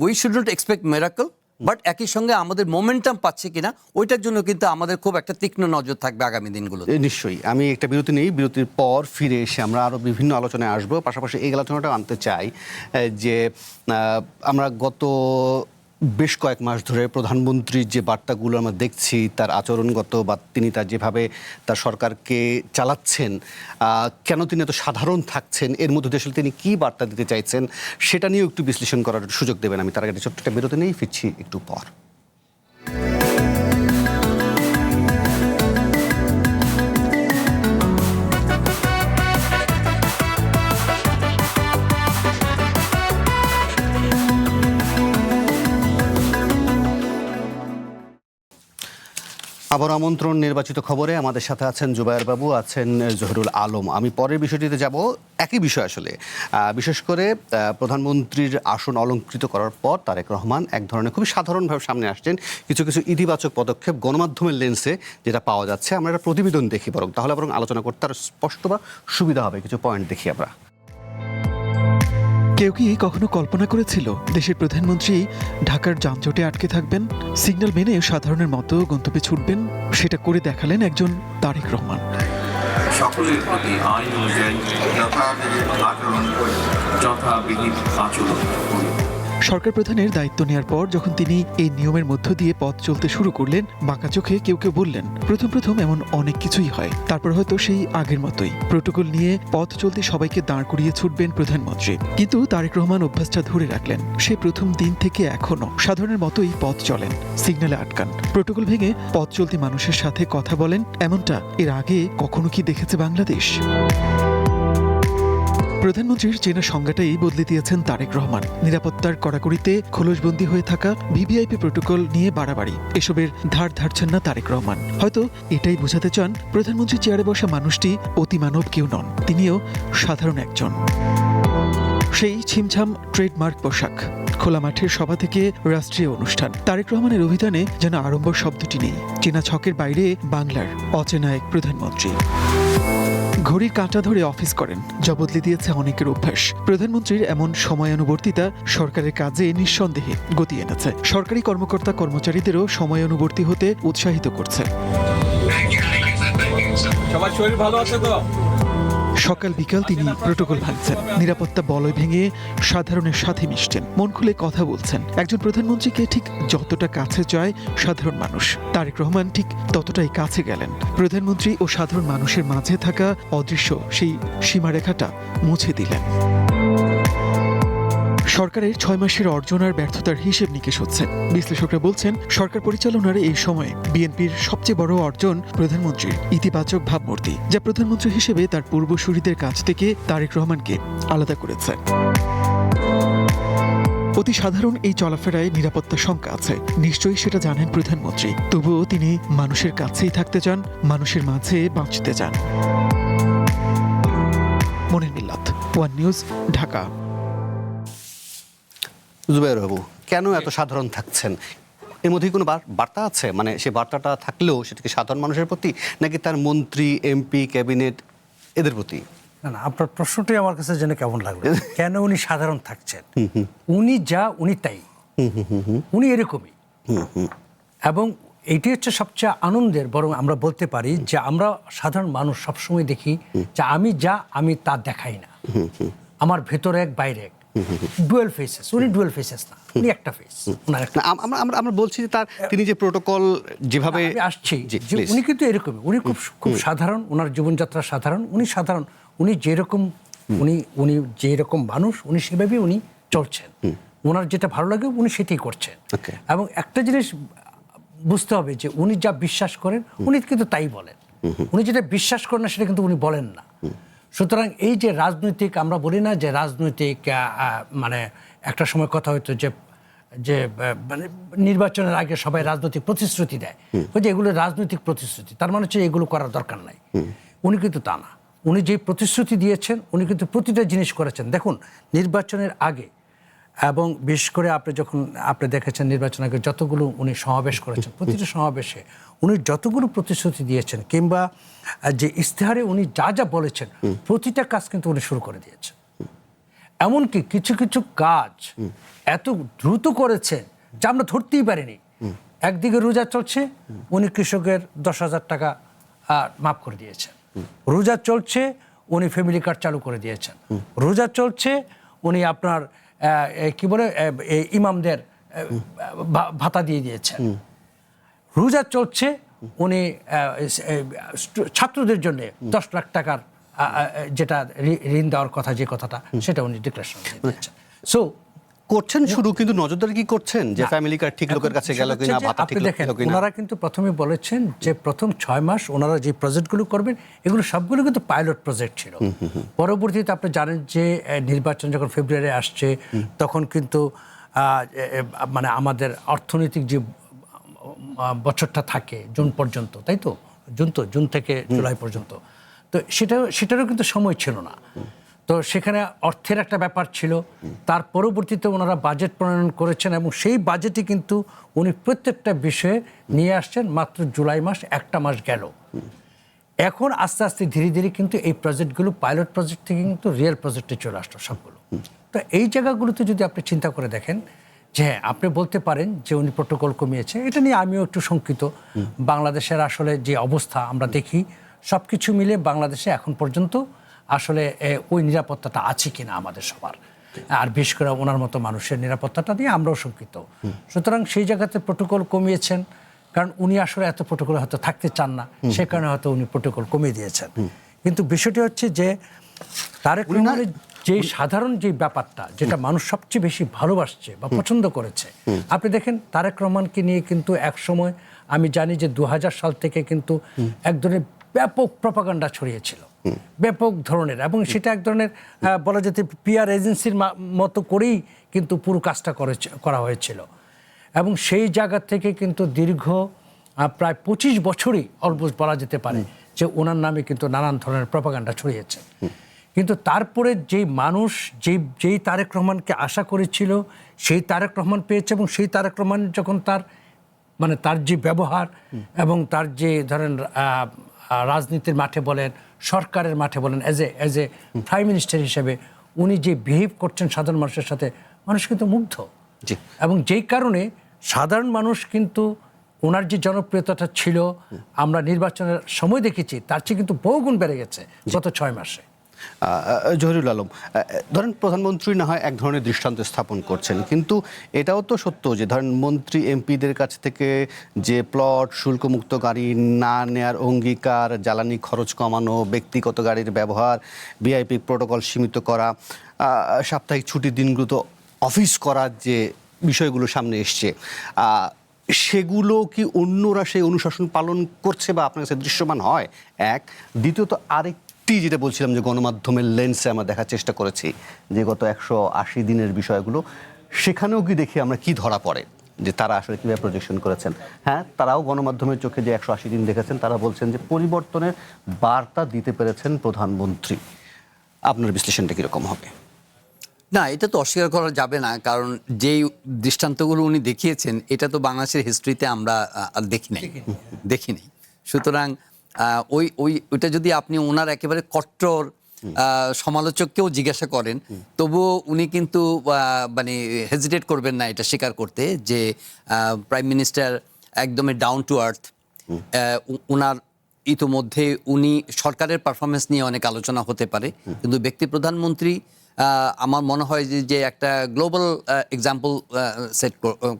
we should not expect miracle, but একই সঙ্গে আমাদের মোমেন্টাম পাচ্ছে কিনা ওইটার জন্য কিন্তু আমাদের খুব একটা তীক্ষ্ণ নজর থাকবে আগামী দিনগুলো। নিশ্চয়ই। আমি একটা বিরতি নেই, বিরতির পর ফিরে এসে আমরা আরও বিভিন্ন আলোচনায় আসবো। পাশাপাশি এই আলোচনাটাও আনতে চাই যে আমরা গত বেশ কয়েক মাস ধরে প্রধানমন্ত্রীর যে বার্তাগুলো আমরা দেখছি, তার আচরণগত বা তিনি তার যেভাবে তার সরকারকে চালাচ্ছেন, কেন তিনি এত সাধারণ থাকছেন, এর মধ্যে আসলে তিনি কী বার্তা দিতে চাইছেন সেটা নিয়েও একটু বিশ্লেষণ করার সুযোগ দেবেন। আমি তার আগে ছোট্ট একটা বিরতি নেই, ফিরছি একটু পর। আবার আমন্ত্রণ নির্বাচিত খবরে। আমাদের সাথে আছেন জুবায়ের বাবু, আছেন জহিরুল আলম। আমি পরের বিষয়টিতে যাব, একই বিষয় আসলে। বিশেষ করে প্রধানমন্ত্রীর আসন অলঙ্কৃত করার পর তারেক রহমান এক ধরনের খুবই সাধারণভাবে সামনে আসছেন। কিছু ইতিবাচক পদক্ষেপ গণমাধ্যমের লেন্সে যেটা পাওয়া যাচ্ছে, আমরা একটা প্রতিবেদন দেখি বরং, তাহলে বরং আলোচনা করতে আরও স্পষ্ট বা সুবিধা হবে। কিছু পয়েন্ট দেখি আমরা। কেউ কি কখনো কল্পনা করেছিল দেশের প্রধানমন্ত্রী ঢাকার যানজটে আটকে থাকবেন, সিগন্যাল মেনে সাধারণের মতো গন্তব্যে ছুটবেন? সেটা করে দেখালেন একজন তারেক রহমান। সকলের প্রতি আইন অনুযায়ী যথাবিধি আচরণ করুন। সরকার প্রধানের দায়িত্ব নেওয়ার পর যখন তিনি এই নিয়মের মধ্য দিয়ে পথ চলতে শুরু করলেন, বাঁকা চোখে কেউ বললেন প্রথম এমন অনেক কিছুই হয়, তারপর হয়তো সেই আগের মতোই প্রোটোকল নিয়ে পথ চলতে সবাইকে দাঁড় করিয়ে ছুটবেন প্রধানমন্ত্রী। কিন্তু তারেক রহমান অভ্যাসটা ধরে রাখলেন। সে প্রথম দিন থেকে এখনো সাধারণের মতোই পথ চলেন, সিগন্যালে আটকান, প্রোটোকল ভেঙে পথ চলতি মানুষের সাথে কথা বলেন। এমনটা এর আগে কখনো কি দেখেছে বাংলাদেশ? প্রধানমন্ত্রীর চেনা সংজ্ঞাটাই বদলে দিয়েছেন তারেক রহমান। নিরাপত্তার কড়াকড়িতে খোলসবন্দি হয়ে থাকা, ভিভিআইপি প্রোটোকল নিয়ে বাড়াবাড়ি, এসবের ধার ধারছেন না তারেক রহমান। হয়তো এটাই বোঝাতে চান প্রধানমন্ত্রী চেয়ারে বসা মানুষটি অতিমানব কেউ নন, তিনিও সাধারণ একজন। সেই ছিমছাম ট্রেডমার্ক পোশাক, খোলা মাঠের সভা থেকে রাষ্ট্রীয় অনুষ্ঠান, তারেক রহমানের অভিধানে যেন আড়ম্বর শব্দটি নেই। চেনা ছকের বাইরে বাংলার অচেনা এক প্রধানমন্ত্রী। ঘড়ির কাঁটা ধরে অফিস করেন, যা বদলে দিয়েছে অনেকের অভ্যাস। প্রধানমন্ত্রীর এমন সময়ানুবর্তিতা সরকারের কাজে নিঃসন্দেহে গতি এনেছে। সরকারি কর্মকর্তা কর্মচারীদেরও সময়ানুবর্তী হতে উৎসাহিত করছে। সবার শরীর ভালো আছে তো? সকাল বিকাল তিনি প্রোটোকল ভাঙছেন, নিরাপত্তা বলয় ভেঙে সাধারণের সাথে মিশছেন, মন খুলে কথা বলছেন। একজন প্রধানমন্ত্রীকে ঠিক যতটা কাছে চায় সাধারণ মানুষ, তারেক রহমান ঠিক ততটাই কাছে গেলেন। প্রধানমন্ত্রী ও সাধারণ মানুষের মাঝে থাকা অদৃশ্য সেই সীমারেখাটা মুছে দিলেন। সরকারের 6 মাসের অর্জন আর ব্যর্থতার হিসেব নিকেশ হচ্ছে। বিশ্লেষকরা বলছেন, সরকার পরিচালনার এই সময়ে বিএনপির সবচেয়ে বড় অর্জন প্রধানমন্ত্রীর ইতিবাচক ভাবমূর্তি, যা প্রধানমন্ত্রী হিসেবে তার পূর্বসূরিদের কাছ থেকে তারেক রহমানকে আলাদা করেছে। অতি সাধারণ এই চলাফেরায় নিরাপত্তা শঙ্কা আছে, নিশ্চয়ই সেটা জানেন প্রধানমন্ত্রী। তবুও তিনি মানুষের কাছেই থাকতে চান, মানুষের মাঝে বাঁচতে চান। মনির মিল্লাত, ওয়ান নিউজ, ঢাকা। জুবাইর বাবু, কেন এত সাধারণ থাকছেন? এর মধ্যে কোনো বার্তা আছে? মানে সে বার্তাটা থাকলেও সেটা কি সাধারণ মানুষের প্রতি, নাকি তার মন্ত্রী, এমপি, ক্যাবিনেট এদের প্রতি? না না, আপনার প্রশ্নটাই আমার কাছে যেন কেমন লাগলো। কেন উনি সাধারণ থাকছেন? উনি যা উনি তাই, উনি এরকমই। এবং এইটি হচ্ছে সবচেয়ে আনন্দের, বরং আমরা বলতে পারি যে আমরা সাধারণ মানুষ সবসময় দেখি যে আমি যা আমি তা দেখাই না, আমার ভেতরে এক বাইরে এক, ডুয়েল ফেসেস। উনি ডুয়েল ফেসেস না, উনি একটা ফেস। আমরা বলছি যে তিনি যে প্রোটোকল যেভাবে আসছে, উনি কিন্তু এরকমই। উনি খুব সাধারণ, ওনার জীবনযাত্রা সাধারণ, উনি সাধারণ, উনি যেরকম উনি যেরকম মানুষ উনি সেভাবেই উনি চলছেন। ওনার যেটা ভালো লাগে উনি সেটাই করছেন। এবং একটা জিনিস বুঝতে হবে যে উনি যা বিশ্বাস করেন উনি কিন্তু তাই বলেন। উনি যেটা বিশ্বাস করেন না সেটা কিন্তু উনি বলেন না। সুতরাং এই যে রাজনৈতিক, আমরা বলি না যে রাজনৈতিক মানে একটা সময় কথা হতো যে যে মানে নির্বাচনের আগে সবাই রাজনৈতিক প্রতিশ্রুতি দেয়, যে এগুলো রাজনৈতিক প্রতিশ্রুতি, তার মানে হচ্ছে এগুলো করার দরকার নাই। উনি কিন্তু তা না। উনি যে প্রতিশ্রুতি দিয়েছেন উনি কিন্তু প্রতিটা জিনিস করেছেন। দেখুন, নির্বাচনের আগে এবং বিশেষ করে আপনি দেখেছেন নির্বাচন আগে যতগুলো উনি সমাবেশ করেছেন, প্রতিটা সমাবেশে উনি যতগুলো প্রতিশ্রুতি দিয়েছেন কিংবা যে ইশতেহারে উনি যা যা বলেছেন প্রতিটা কাজ কিন্তু উনি শুরু করে দিয়েছেন। এমনকি কিছু কিছু কাজ এত দ্রুত করেছেন যা আমরা ধরতেই পারিনি। একদিকে রোজা চলছে, উনি কৃষকের 10,000 টাকা মাফ করে দিয়েছেন। রোজা চলছে, উনি ফ্যামিলি কার্ড চালু করে দিয়েছেন। রোজা চলছে, উনি আপনার কি বলে ইমামদের ভাতা দিয়ে দিয়েছেন। রোজা চলছে, উনি ছাত্রদের জন্য 10 লাখ টাকার যেটা ঋণ দেওয়ার কথা, যে কথাটা সেটা উনি ডিক্লারেশন দিয়েছেন। সো করছেন শুরু, কিন্তু নজরদারি কি করছেন যে ফ্যামিলি কার্ড ঠিক লোকের কাছে গেল কিনা, ভাতা ঠিক গেল কিনা? ওনারা কিন্তু প্রথমে বলেছেন যে প্রথম 6 মাস ওনারা যে প্রজেক্টগুলো করবেন এগুলো সবগুলো কিন্তু পাইলট প্রজেক্ট ছিল। পরবর্তীতে আপনি জানেন যে নির্বাচন যখন ফেব্রুয়ারি আসছে তখন কিন্তু মানে আমাদের অর্থনৈতিক যে বছরটা থাকে জুন পর্যন্ত, তাই তো? জুন থেকে জুলাই পর্যন্ত, তো সেটারও কিন্তু সময় ছিল না। তো সেখানে অর্থের একটা ব্যাপার ছিল। তার পরবর্তীতে ওনারা বাজেট প্রণয়ন করেছেন এবং সেই বাজেটে কিন্তু উনি প্রত্যেকটা বিষয়ে নিয়ে আসছেন। মাত্র জুলাই মাস, একটা মাস গেল। এখন আস্তে আস্তে ধীরে ধীরে কিন্তু এই প্রজেক্টগুলো পাইলট প্রজেক্ট থেকে কিন্তু রিয়েল প্রজেক্টে চলে আসলো সবগুলো। তো এই জায়গাগুলোতে যদি আপনি চিন্তা করে দেখেন যে হ্যাঁ, আপনি বলতে পারেন যে উনি প্রোটোকল কমিয়েছে, এটা নিয়ে আমিও একটু শঙ্কিত। বাংলাদেশের আসলে যে অবস্থা আমরা দেখি, সব কিছু মিলে বাংলাদেশে এখন পর্যন্ত আসলে ওই নিরাপত্তাটা আছে কিনা আমাদের সবার, আর বিশেষ করে ওনার মতো মানুষের নিরাপত্তাটা নিয়ে আমরাও শঙ্কিত। সুতরাং সেই জায়গাতে প্রোটোকল কমিয়েছেন, কারণ উনি আসলে এত প্রোটোকলে হয়তো থাকতে চান না, সে কারণে হয়তো উনি প্রোটোকল কমিয়ে দিয়েছেন। কিন্তু বিষয়টি হচ্ছে যে তারেক রহমানের যে সাধারণ যে ব্যাপারটা, যেটা মানুষ সবচেয়ে বেশি ভালোবাসছে বা পছন্দ করেছে, আপনি দেখেন তারেক রহমানকে নিয়ে কিন্তু এক সময় আমি জানি যে 2000 সাল থেকে কিন্তু এক ধরনের ব্যাপক প্রপাগান্ডা ছড়িয়েছিল। ব্যাপক ধরনের, এবং সেটা এক ধরনের বলা যেতে পিআর এজেন্সির মতো করেই কিন্তু পুরো কাজটা করা হয়েছিল। এবং সেই জায়গা থেকে কিন্তু দীর্ঘ প্রায় 25 বছরই অলমোস্ট বলা যেতে পারে যে ওনার নামে কিন্তু নানান ধরনের প্রপাগান্ডা ছড়িয়েছে। কিন্তু তারপরে যেই মানুষ যেই তারেক রহমানকে আশা করেছিল সেই তারেক রহমান পেয়েছে, এবং সেই তারেক রহমান যখন তার যে ব্যবহার এবং তার যে ধরেন রাজনীতির মাঠে বলেন, সরকারের মাঠে বলেন, অ্যাজ এ প্রাইম মিনিস্টার হিসেবে উনি যে বিহেভ করছেন সাধারণ মানুষের সাথে, মানুষ কিন্তু মুগ্ধ। এবং যেই কারণে সাধারণ মানুষ কিন্তু ওনার যে জনপ্রিয়তাটা ছিল আমরা নির্বাচনের সময় দেখেছি তার চেয়ে কিন্তু বহুগুণ বেড়ে গেছে গত 6 মাসে। জহিরুল আলম, ধরেন প্রধানমন্ত্রী না হয় এক ধরনের দৃষ্টান্ত স্থাপন করছেন, কিন্তু এটাও তো সত্য যে ধরেন মন্ত্রী এমপিদের কাছ থেকে যে প্লট, শুল্কমুক্ত গাড়ি না নেয়ার অঙ্গীকার, জ্বালানি খরচ কমানো, ব্যক্তিগত গাড়ির ব্যবহার, ভিআইপি প্রোটোকল সীমিত করা, সাপ্তাহিক ছুটির দিনগুলো তো অফিস করার যে বিষয়গুলো সামনে এসছে, সেগুলো কি অন্যরা সেই অনুশাসন পালন করছে বা আপনার কাছে দৃশ্যমান হয়? এক, দ্বিতীয়ত আরেকটি যেটা বলছিলাম যে গণমাধ্যমের লেন্সে আমরা দেখার চেষ্টা করেছি যে গত 180 দিনের বিষয়গুলো, সেখানেও কি দেখি আমরা কি ধরা পড়ে যে তারা আসলে কীভাবে প্রজেকশন করেছেন। হ্যাঁ, তারাও গণমাধ্যমের চোখে যে 180 দিন দেখেছেন, তারা বলছেন যে পরিবর্তনের বার্তা দিতে পেরেছেন প্রধানমন্ত্রী। আপনার বিশ্লেষণটা কীরকম হবে? না, এটা তো অস্বীকার করা যাবে না, কারণ যেই দৃষ্টান্তগুলো উনি দেখিয়েছেন এটা তো বাংলাদেশের হিস্ট্রিতে আমরা দেখিনি। সুতরাং ওইটা যদি আপনি ওনার একেবারে কট্টর সমালোচককেও জিজ্ঞাসা করেন, তবুও উনি কিন্তু মানে হেজিটেট করবেন না এটা স্বীকার করতে যে প্রাইম মিনিস্টার একদমই ডাউন টু আর্থ। ওনার ইতোমধ্যে উনি সরকারের পারফরমেন্স নিয়ে অনেক আলোচনা হতে পারে, কিন্তু ব্যক্তি প্রধানমন্ত্রী আমার মনে হয় যে একটা গ্লোবাল এক্সাম্পল সেট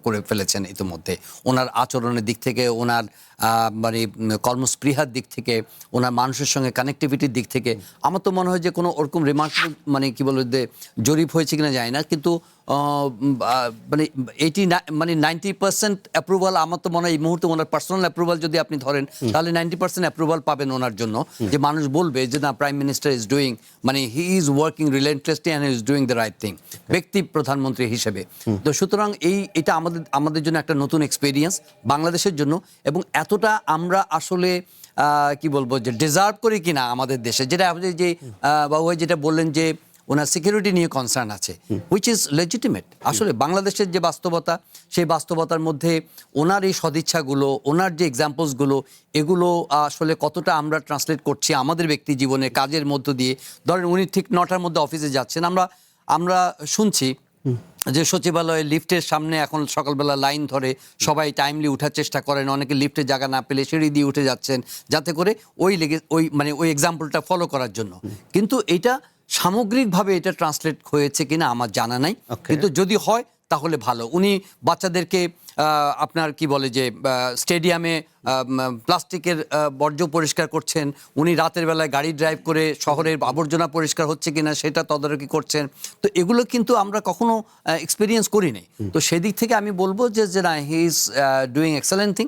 করে ফেলেছেন ইতিমধ্যে ওনার আচরণের দিক থেকে, ওনার মানে কর্মস্পৃহার দিক থেকে, ওনার মানুষের সঙ্গে কানেক্টিভিটির দিক থেকে। আমার তো মনে হয় যে কোনো ওরকম রিমার্কেবল মানে কি বলবো যে জরিপ হয়েছে কিনা যায় না, কিন্তু মানে 90% অ্যাপ্রুভাল আমার তো মনে হয় এই মুহূর্তে ওনার পার্সোনাল অ্যাপ্রুভাল যদি আপনি ধরেন তাহলে 90% অ্যাপ্রুভাল পাবেন ওনার জন্য, যে মানুষ বলবে যে না, প্রাইম মিনিস্টার ইজ ডুইং, মানে he is working রিলেন্টলেসলি and is doing the right thing ব্যক্তি প্রধানমন্ত্রী হিসেবে। তো সুতরাং এটা আমাদের জন্য একটা নতুন এক্সপিরিয়েন্স বাংলাদেশের জন্য, এবং এতটা আমরা আসলে কি বলবো যে ডিজার্ভ করি কিনা আমাদের দেশে, যেটা আপনি যে বাবু ভাই যেটা বললেন যে ওনার সিকিউরিটি নিয়ে কনসার্ন আছে, হুইচ ইজ লেজিটিমেট। আসলে বাংলাদেশের যে বাস্তবতা, সেই বাস্তবতার মধ্যে ওনার এই সদিচ্ছাগুলো, ওনার যে এক্সাম্পলসগুলো, এগুলো আসলে কতটা আমরা ট্রান্সলেট করছি আমাদের ব্যক্তি জীবনে কাজের মধ্য দিয়ে। ধরেন উনি ঠিক 9টার মধ্যে অফিসে যাচ্ছেন, আমরা শুনছি যে সচিবালয়ে লিফটের সামনে এখন সকালবেলা লাইন ধরে সবাই টাইমলি উঠার চেষ্টা করেন, অনেকে লিফটে জায়গা না পেলে সিঁড়ি দিয়ে উঠে যাচ্ছেন যাতে করে ওই এক্সাম্পলটা ফলো করার জন্য। কিন্তু এটা সামগ্রিকভাবে এটা ট্রান্সলেট হয়েছে কিনা আমার জানা নাই, কিন্তু যদি হয় তাহলে ভালো। উনি বাচ্চাদেরকে আপনার কি বলে যে স্টেডিয়ামে প্লাস্টিকের বর্জ্য পরিষ্কার করছেন, উনি রাতের বেলায় গাড়ি ড্রাইভ করে শহরের আবর্জনা পরিষ্কার হচ্ছে কিনা সেটা তদারকি করছেন। তো এগুলো কিন্তু আমরা কখনো এক্সপিরিয়েন্স করিনি। তো সেদিক থেকে আমি বলবো যে না, he is doing excellent thing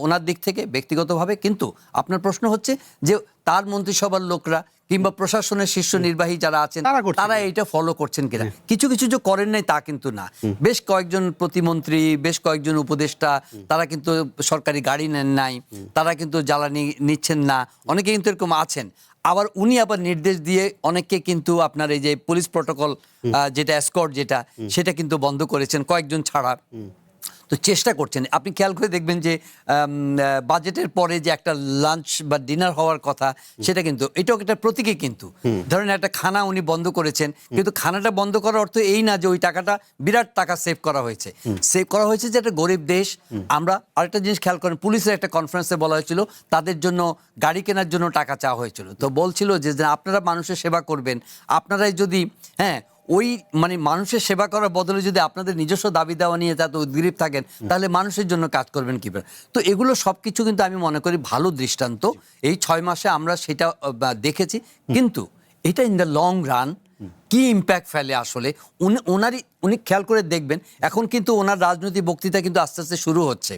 ওনার দিক থেকে ব্যক্তিগতভাবে। কিন্তু আপনার প্রশ্ন হচ্ছে যে তার মন্ত্রিসভার লোকরা কিংবা প্রশাসনের শীর্ষ নির্বাহী যারা আছেন তারা এটা ফলো করছেন কিনা। কিছু যে করেন নাই তা কিন্তু না, বেশ কয়েকজন প্রতিমন্ত্রী, বেশ কয়েকজন উপদেষ্টা তারা কিন্তু সরকারি গাড়ি নেন নাই, তারা কিন্তু জ্বালানি নিচ্ছেন না, অনেকে কিন্তু এরকম আছেন। আবার উনি আবার নির্দেশ দিয়ে অনেককে কিন্তু আপনার এই যে পুলিশ প্রোটোকল যেটা এসকর্ট সেটা কিন্তু বন্ধ করেছেন কয়েকজন ছাড়া। তো চেষ্টা করছেন, আপনি খেয়াল করে দেখবেন যে বাজেটের পরে যে একটা লাঞ্চ বা ডিনার হওয়ার কথা, সেটা কিন্তু এটাও একটা প্রতীকী। কিন্তু ধরেন একটা খানা উনি বন্ধ করেছেন, কিন্তু খানাটা বন্ধ করার অর্থ এই না যে ওই টাকাটা বিরাট টাকা সেভ করা হয়েছে। সেভ করা হয়েছে যে একটা গরিব দেশ আমরা। আরেকটা জিনিস খেয়াল করেন, পুলিশের একটা কনফারেন্সে বলা হয়েছিল তাদের জন্য গাড়ি কেনার জন্য টাকা চাওয়া হয়েছিল। তো বলছিল যে আপনারা মানুষের সেবা করবেন, আপনারাই যদি ওই মানে মানুষের সেবা করার বদলে যদি আপনাদের নিজস্ব দাবি দেওয়া নিয়ে যাতে উদ্গ্রীব থাকেন, তাহলে মানুষের জন্য কাজ করবেন কীভাবে। তো এগুলো সব কিছু কিন্তু আমি মনে করি ভালো দৃষ্টান্ত। এই 6 মাসে আমরা সেটা দেখেছি, কিন্তু এটা ইন দ্য লং রান কি ইম্প্যাক্ট ফেলে আসলে উনি খেয়াল করে দেখবেন। এখন কিন্তু ওনার রাজনৈতিক বক্তৃতা কিন্তু আস্তে আস্তে শুরু হচ্ছে।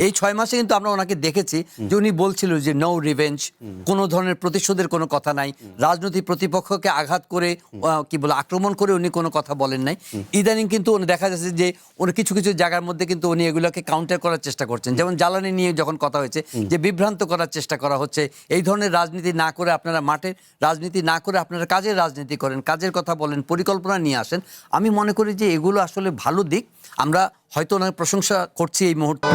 এই 6 মাসে কিন্তু আমরা ওনাকে দেখেছি যে উনি বলছিল যে নো রিভেঞ্জ, কোনো ধরনের প্রতিশোধের কোনো কথা নাই, রাজনৈতিক প্রতিপক্ষকে আঘাত করে কি বলে আক্রমণ করে উনি কোনো কথা বলেন নাই। ইদানিং কিন্তু উনি দেখা যাচ্ছে যে উনি কিছু কিছু জায়গার মধ্যে কিন্তু উনি এগুলোকে কাউন্টার করার চেষ্টা করছেন। যেমন জ্বালানি নিয়ে যখন কথা হয়েছে যে বিভ্রান্ত করার চেষ্টা করা হচ্ছে, এই ধরনের রাজনীতি না করে আপনারা মাঠের রাজনীতি না করে আপনারা কাজের রাজনীতি করেন, কাজের কথা বলেন, পরিকল্পনা নিয়ে আসেন। আমি মনে করি যে এগুলো আসলে ভালো দিক। আমরা হয়তো ওনার প্রশংসা করছি এই মুহূর্তে।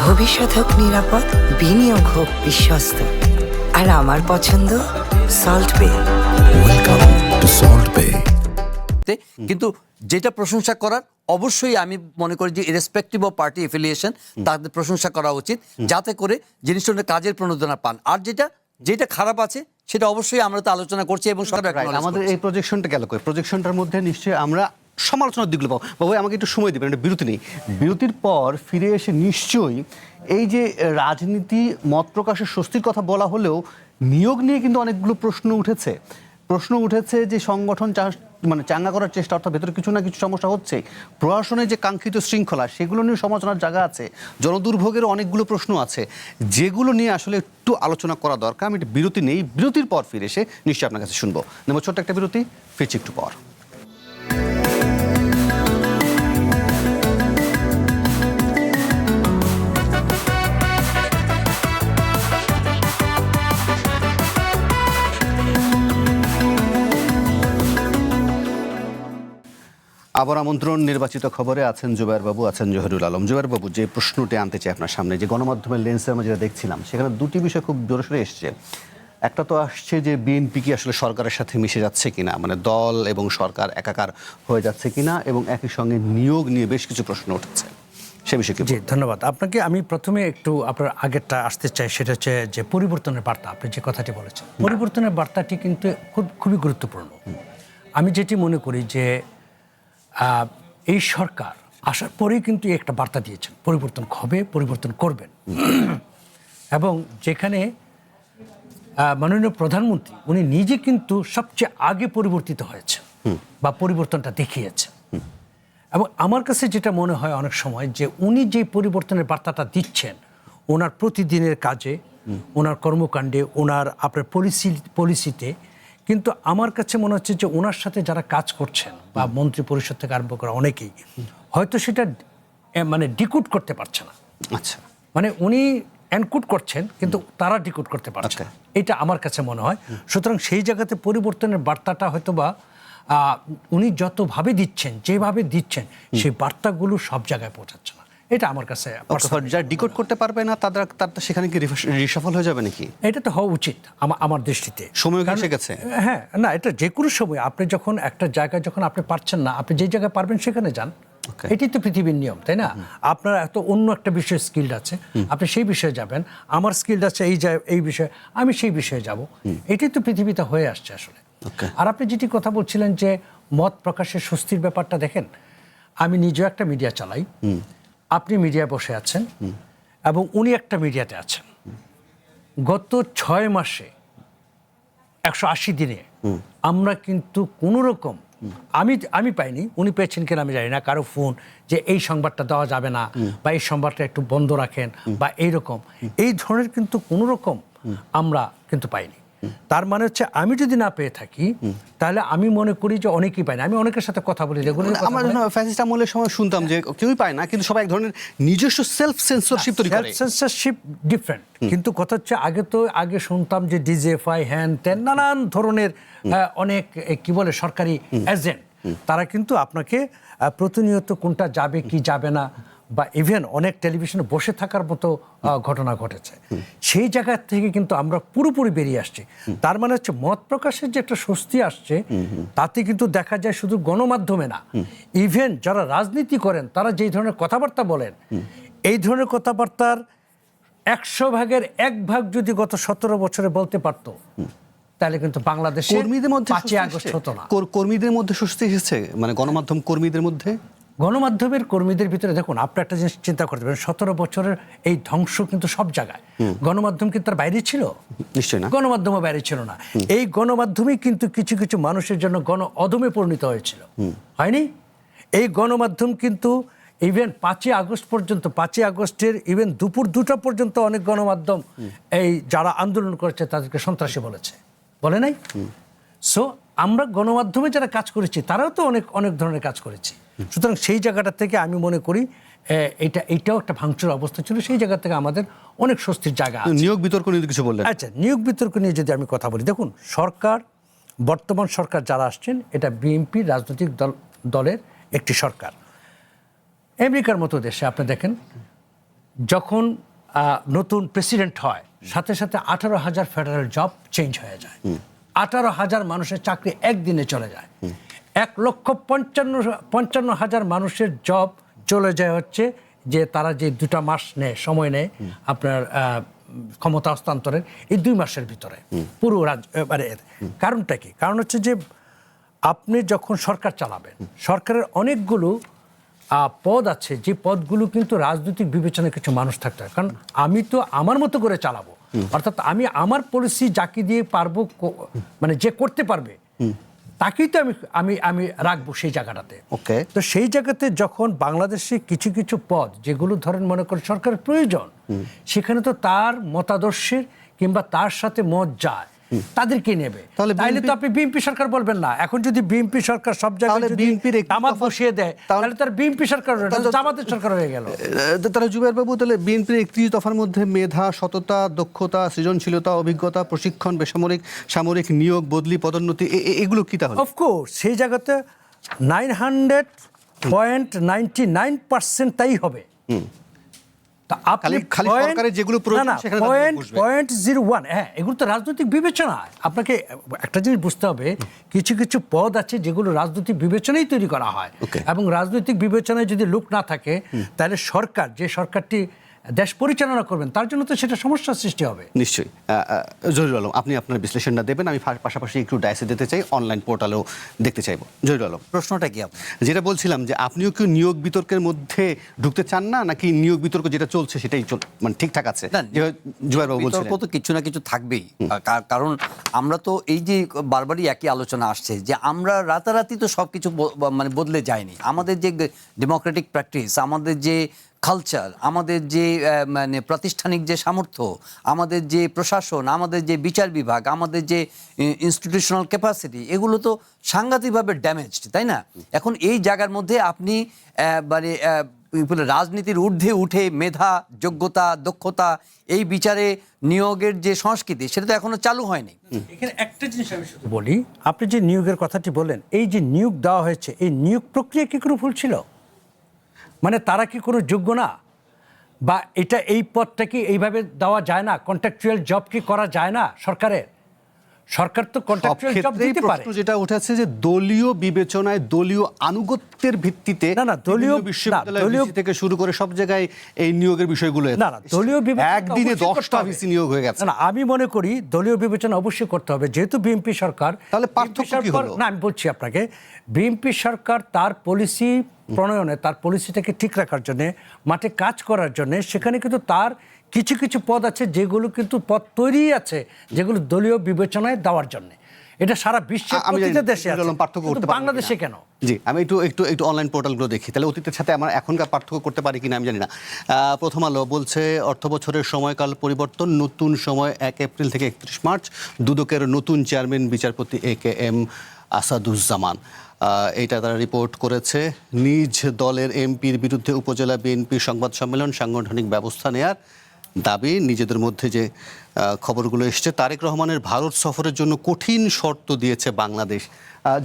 ভবিষ্যৎ হোক নিরাপদ, বিনিয়োগ হোক বিশ্বস্ত, আর আমার পছন্দ সল্ট বে। ওয়েলকাম টু সল্ট বে। কিন্তু যেটা প্রশংসা করার অবশ্যই আমি মনে করি যে ইরেসপেক্টিভ অফ পার্টি এফিলিয়েশন তাদের প্রশংসা করা উচিত, যাতে করে জিনিসটা কাজের প্রণোদনা পান। আর যেটা খারাপ আছে সেটা অবশ্যই আমরা তো আলোচনা করছি এবং আমাদের এই প্রজেকশনটা গেল কই? প্রজেকশনটার মধ্যে নিশ্চয়ই আমরা সমালোচনার দিকগুলো পাবো। বাবু আমাকে একটু সময় দেবেন, একটা বিরতি নেই। বিরতির পর ফিরে এসে নিশ্চয়ই এই যে রাজনীতি মত প্রকাশের স্বস্তির কথা বলা হলেও নিয়োগ নিয়ে কিন্তু অনেকগুলো প্রশ্ন উঠেছে যে সংগঠন মানে চাঙ্গা করার চেষ্টা, অর্থাৎ ভেতরে কিছু না কিছু সমস্যা হচ্ছে। প্রশাসনের যে কাঙ্ক্ষিত শৃঙ্খলা সেগুলো নিয়ে সমালোচনার জায়গা আছে। জনদুর্ভোগের অনেকগুলো প্রশ্ন আছে যেগুলো নিয়ে আসলে একটু আলোচনা করা দরকার। আমি একটা বিরতি নেই, বিরতির পর ফিরে এসে নিশ্চয়ই আপনার কাছে শুনবো। নেব ছোট্ট একটা বিরতি, ফিরছি একটু পর। আবার আমন্ত্রণ। নির্বাচিত খবরে আছেন জুবায়ের বাবু, আছেন জহিরুল আলম। জুবায়ের বাবু, যে প্রশ্নটি আনতে চাই আপনার সামনে, যে গণমাধ্যমের লেন্সে আমরা যেটা দেখছিলাম সেখানে দুটি বিষয় খুব জোরে এসছে। একটা তো আসছে যে বিএনপি কি আসলে সরকারের সাথে মিশে যাচ্ছে কিনা, মানে দল এবং সরকার একাকার হয়ে যাচ্ছে কিনা, এবং একই সঙ্গে নিয়োগ নিয়ে বেশ কিছু প্রশ্ন উঠেছে, সে বিষয়ে কি? জি ধন্যবাদ আপনাকে। আমি প্রথমে একটু আপনার আগেরটা আসতে চাই, সেটা হচ্ছে যে পরিবর্তনের বার্তা। আপনি যে কথাটি বলেছেন, পরিবর্তনের বার্তাটি কিন্তু খুবই গুরুত্বপূর্ণ। আমি যেটি মনে করি যে এই সরকার আসার পরেই কিন্তু একটা বার্তা দিয়েছেন, পরিবর্তন হবে, পরিবর্তন করবেন। এবং যেখানে মাননীয় প্রধানমন্ত্রী উনি নিজে কিন্তু সবচেয়ে আগে পরিবর্তিত হয়েছে বা পরিবর্তনটা দেখিয়েছে। এবং আমার কাছে যেটা মনে হয় অনেক সময় যে উনি যে পরিবর্তনের বার্তাটা দিচ্ছেন ওনার প্রতিদিনের কাজে, ওনার কর্মকাণ্ডে, ওনার আপনার পলিসিতে, কিন্তু আমার কাছে মনে হচ্ছে যে ওনার সাথে যারা কাজ করছেন বা মন্ত্রী পরিষদ থেকে আরম্ভ করা অনেকেই হয়তো সেটা মানে ডিকোড করতে পারছে না। আচ্ছা, মানে উনি এনকোড করছেন কিন্তু তারা ডিকোড করতে পারছে না, এটা আমার কাছে মনে হয়। সুতরাং সেই জায়গাতে পরিবর্তনের বার্তাটা হয়তো বা উনি যতভাবে দিচ্ছেন, যেভাবে দিচ্ছেন, সেই বার্তাগুলো সব জায়গায় পৌঁছাচ্ছে না, এটা আমার কাছে। যারা ডিকোড করতে পারবে না তারা সেখানে কি রিসাফল হয়ে যাবে নাকি? এটা তো হওয়া উচিত আমার দৃষ্টিতে। সময় এসে গেছে। হ্যাঁ, না, এটা যে কোনো সময় আপনি যখন একটা জায়গায় যখন আপনি পারছেন না, আপনি যে জায়গায় পারবেন সেখানে যান। এটাই তো পৃথিবীর নিয়ম, তাই না? আপনার এত অন্য একটা বিষয়ে স্কিল্ড আছে, আপনি সেই বিষয়ে যাবেন। আমার স্কিল্ড আছে এই বিষয়ে, আমি সেই বিষয়ে যাব। এটাই তো পৃথিবীতে হয়ে আসছে আসলে। আর আপনি যেটি কথা বলছিলেন যে মত প্রকাশের স্বস্তির ব্যাপারটা, দেখেন আমি নিজেও একটা মিডিয়া চালাই, আপনি মিডিয়ায় বসে আছেন এবং উনি একটা মিডিয়াতে আছেন। গত 6 মাসে 180 দিনে আমরা কিন্তু কোনো রকম আমি পাইনি, উনি পেয়েছেন কিনা আমি জানি না, কারো ফোন যে এই সংবাদটা দেওয়া যাবে না বা এই সংবাদটা একটু বন্ধ রাখেন বা এইরকম এই ধরনের কিন্তু কোনো রকম আমরা কিন্তু পাইনি। তার মানে হচ্ছে আমি যদি না পেয়ে থাকি তাহলে আমি মনে করি যে অনেকেই পায় না। আমি অনেকের সাথে কথা বলি, আমরা ফ্যাসিস্ট আমলের সময় শুনতাম যে কেউই পায় না, কিন্তু সবাই এক ধরনের নিজস্ব সেলফ সেন্সরশিপ তৈরি করে। সেন্সরশিপ ডিফারেন্ট, কিন্তু কথা হচ্ছে আগে শুনতাম যে ডিজিএফআই হ্যান ত্যান নানান ধরনের অনেক কি বলে সরকারি এজেন্ট, তারা কিন্তু আপনাকে প্রতিনিয়ত কোনটা যাবে কি যাবে না, বা ইভেন অনেক টেলিভিশনে বসে থাকার মতো ঘটনা ঘটেছে। সেই জায়গা থেকে কিন্তু আমরা পুরোপুরি বেরিয়ে আসছি। তার মানে হচ্ছে মত প্রকাশের যে একটা স্বস্তি আসছে, তাতে কিন্তু দেখা যায় শুধু গণমাধ্যমে না, ইভেন যারা রাজনীতি করেন তারা যেই ধরনের কথাবার্তা বলেন, এই ধরনের কথাবার্তার 100 ভাগের 1 ভাগ যদি গত 17 বছরে বলতে পারতো তাহলে কিন্তু বাংলাদেশে কর্মীদের মধ্যে 5ই আগস্ট হতো না। কর্মীদের মধ্যে স্বস্তি এসেছে, মানে গণমাধ্যম কর্মীদের মধ্যে। গণমাধ্যমের কর্মীদের ভিতরে দেখুন, আপনি একটা জিনিস চিন্তা করতে পারেন, 17 বছরের এই ধ্বংস কিন্তু সব জায়গায়। গণমাধ্যম কিন্তু তার বাইরে ছিল? নিশ্চয়ই না। গণমাধ্যমও বাইরে ছিল না। এই গণমাধ্যমেই কিন্তু কিছু কিছু মানুষের জন্য গণ অদমে পরিণত হয়েছিল, হয়নি? এই গণমাধ্যম কিন্তু ইভেন 5ই আগস্ট পর্যন্ত, 5ই আগস্টের ইভেন দুপুর 2টা পর্যন্ত অনেক গণমাধ্যম এই যারা আন্দোলন করেছে তাদেরকে সন্ত্রাসী বলেছে, বলে নাই? সো আমরা গণমাধ্যমে যারা কাজ করেছি তারাও তো অনেক অনেক ধরনের কাজ করেছি। সুতরাং সেই জায়গাটা থেকে আমি মনে করি এইটাও একটা ভাঙচুর অবস্থা ছিল, সেই জায়গা থেকে আমাদের অনেক স্বস্তির জায়গা আছে। নিয়োগ বিতর্ক নিয়ে কিছু বললেন? আচ্ছা, নিয়োগ বিতর্ক নিয়ে যদি আমি কথা বলি, দেখুন সরকার, বর্তমান সরকার যারা আসছেন এটা বিএনপি রাজনৈতিক দলের একটি সরকার। আমেরিকার মতো দেশে আপনি দেখেন, যখন নতুন প্রেসিডেন্ট হয় সাথে সাথে 18,000 ফেডারেল জব চেঞ্জ হয়ে যায়, 18,000 মানুষের চাকরি একদিনে চলে যায়, 1,55,000 মানুষের জব চলে যায় হচ্ছে যে তারা যে 2টা মাস নেয়, সময় নেয় আপনার ক্ষমতা হস্তান্তরের, এই 2 মাসের ভিতরে পুরো কারণটা কি? কারণ হচ্ছে যে আপনি যখন সরকার চালাবেন, সরকারের অনেকগুলো পদ আছে, যে পদগুলো কিন্তু রাজনৈতিক বিবেচনায় কিছু মানুষ থাকতে হয়। কারণ আমি তো আমার মতো করে চালাবো, অর্থাৎ আমি আমার পলিসি যাকে দিয়ে পারবো, মানে যে করতে পারবে তাকেই তো আমি আমি রাখবো সেই জায়গাটাতে। ওকে, তো সেই জায়গাতে যখন বাংলাদেশে কিছু কিছু পদ যেগুলো ধরেন মনে করেন সরকারের প্রয়োজন, সেখানে তো তার মতাদর্শের কিংবা তার সাথে মত যায়, তাদেরকে নেবে। তাহলে তো আপনি বিএনপি সরকার বলবেন না। এখন যদি বিএনপি সরকার সব জায়গায় বিএনপির তামাক বসিয়ে দেয়, তাহলে তার বিএনপি সরকার জামাতের সরকার হয়ে গেল। তাহলে জুবায়ের বাবু, তাহলে বিএনপির 31 দফার মধ্যে মেধা, সততা, দক্ষতা, সৃজনশীলতা, অভিজ্ঞতা, প্রশিক্ষণ, বেসামরিক সামরিক নিয়োগ, বদলি, পদোন্নতি, এগুলো কি তাহলে? অফকোর্স সেই জায়গাতে 900.99% তাই হবে। এগুলো তো রাজনৈতিক বিবেচনা। আপনাকে একটা জিনিস বুঝতে হবে, কিছু কিছু পদ আছে যেগুলো রাজনৈতিক বিবেচনাই তৈরি করা হয়, এবং রাজনৈতিক বিবেচনায় যদি লোক না থাকে তাহলে সরকার, যে সরকারটি দেশ পরিচালনা করবেন, তার জন্য তো সেটা সমস্যার সৃষ্টি হবে। নিশ্চয়ই। জহিরুল আলম, আপনি আপনার বিশ্লেষণটা দেবেন, আমি পাশাপাশি একটু ডায়েসে দিতে চাই, অনলাইন পোর্টালেও দেখতে চাইবো। জহিরুল আলম, প্রশ্নটা কি? যেটা বলছিলাম যে আপনিও কি নিয়োগ বিতর্কের মধ্যে ঢুকতে চান না, নাকি নিয়োগ বিতর্ক যেটা চলছে সেটাই মানে ঠিকঠাক আছে? জুবায়ের বাবু বলছিলেন বিতর্ক তো কিছু না কিছু থাকবেই, কারণ আমরা তো এই যে বারবারই একই আলোচনা আসছে যে আমরা রাতারাতি তো সবকিছু মানে বদলে যায়নি। আমাদের যে ডেমোক্রেটিক প্র্যাকটিস, আমাদের যে কালচার, আমাদের যে মানে প্রাতিষ্ঠানিক যে সামর্থ্য, আমাদের যে প্রশাসন, আমাদের যে বিচার বিভাগ, আমাদের যে ইনস্টিটিউশনাল ক্যাপাসিটি, এগুলো তো সাংঘাতিকভাবে ড্যামেজড, তাই না? এখন এই জায়গার মধ্যে আপনি মানে রাজনীতির ঊর্ধ্বে উঠে মেধা, যোগ্যতা, দক্ষতা, এই বিচারে নিয়োগের যে সংস্কৃতি, সেটা তো এখনো চালু হয়নি। এখানে একটা জিনিস আমি শুধু বলি, আপনি যে নিয়োগের কথাটি বললেন, এই যে নিয়োগ দেওয়া হয়েছে, এই নিয়োগ প্রক্রিয়া কি কোনো ভুল ছিল? মানে তারা কি কোনো যোগ্য না, বা এই পদটা কি এইভাবে দেওয়া যায় না? কন্ট্রাকচুয়াল জব কি করা যায় না সরকারের? সরকার তো কন্ট্রাকচুয়াল জব দিতে পারে। যেটা উঠেছে যে দলীয় বিবেচনায়, দলীয় আনুগত্যের ভিত্তিতে, না দলীয় বিশ্ববিদ্যালয় থেকে শুরু করে সব জায়গায় এই নিয়োগের বিষয়গুলো, না দলীয় বিবেচনা একদিনে 10টা ভিসি নিয়োগ হয়ে গেছে। না, আমি মনে করি দলীয় বিবেচনা অবশ্যই করতে হবে, যেহেতু বিএনপি সরকার। তাহলে পার্থক্য কি হলো? না, আমি বলছি আপনাকে, বিএনপি সরকার তার পলিসি প্রণয়নে, তার পলিসিটাকে ঠিক রাখার জন্য, মাঠে কাজ করার জন্য, সেখানে কিন্তু তার কিছু কিছু পদ আছে যেগুলো কিন্তু পদ তৈরি আছে, যেগুলো দলীয় বিবেচনায় দেওয়ার জন্য। এটা সারা বিশ্বের প্রতিটা দেশে আছে, বাংলাদেশে কেন? জি, আমি একটু অনলাইন পোর্টালগুলো দেখি, তাহলে অতীতের সাথে আমার এখনকার পার্থক্য করতে পারি কিনা আমি জানি না। প্রথম আলো বলছে অর্থ বছরের সময়কাল পরিবর্তন, নতুন সময় 1 এপ্রিল থেকে 31 মার্চ, দুদকের নতুন চেয়ারম্যান বিচারপতি AKM আসাদুজ্জামান। এইটা তারা রিপোর্ট করেছে। নিজ দলের এমপির বিরুদ্ধে উপজেলা বিএনপির সংবাদ সম্মেলন, সাংগঠনিক ব্যবস্থা নেয়ার দাবি। নিজেদের মধ্যে যে খবরগুলো এসছে, তারেক রহমানের ভারত সফরের জন্য কঠিন শর্ত দিয়েছে বাংলাদেশ।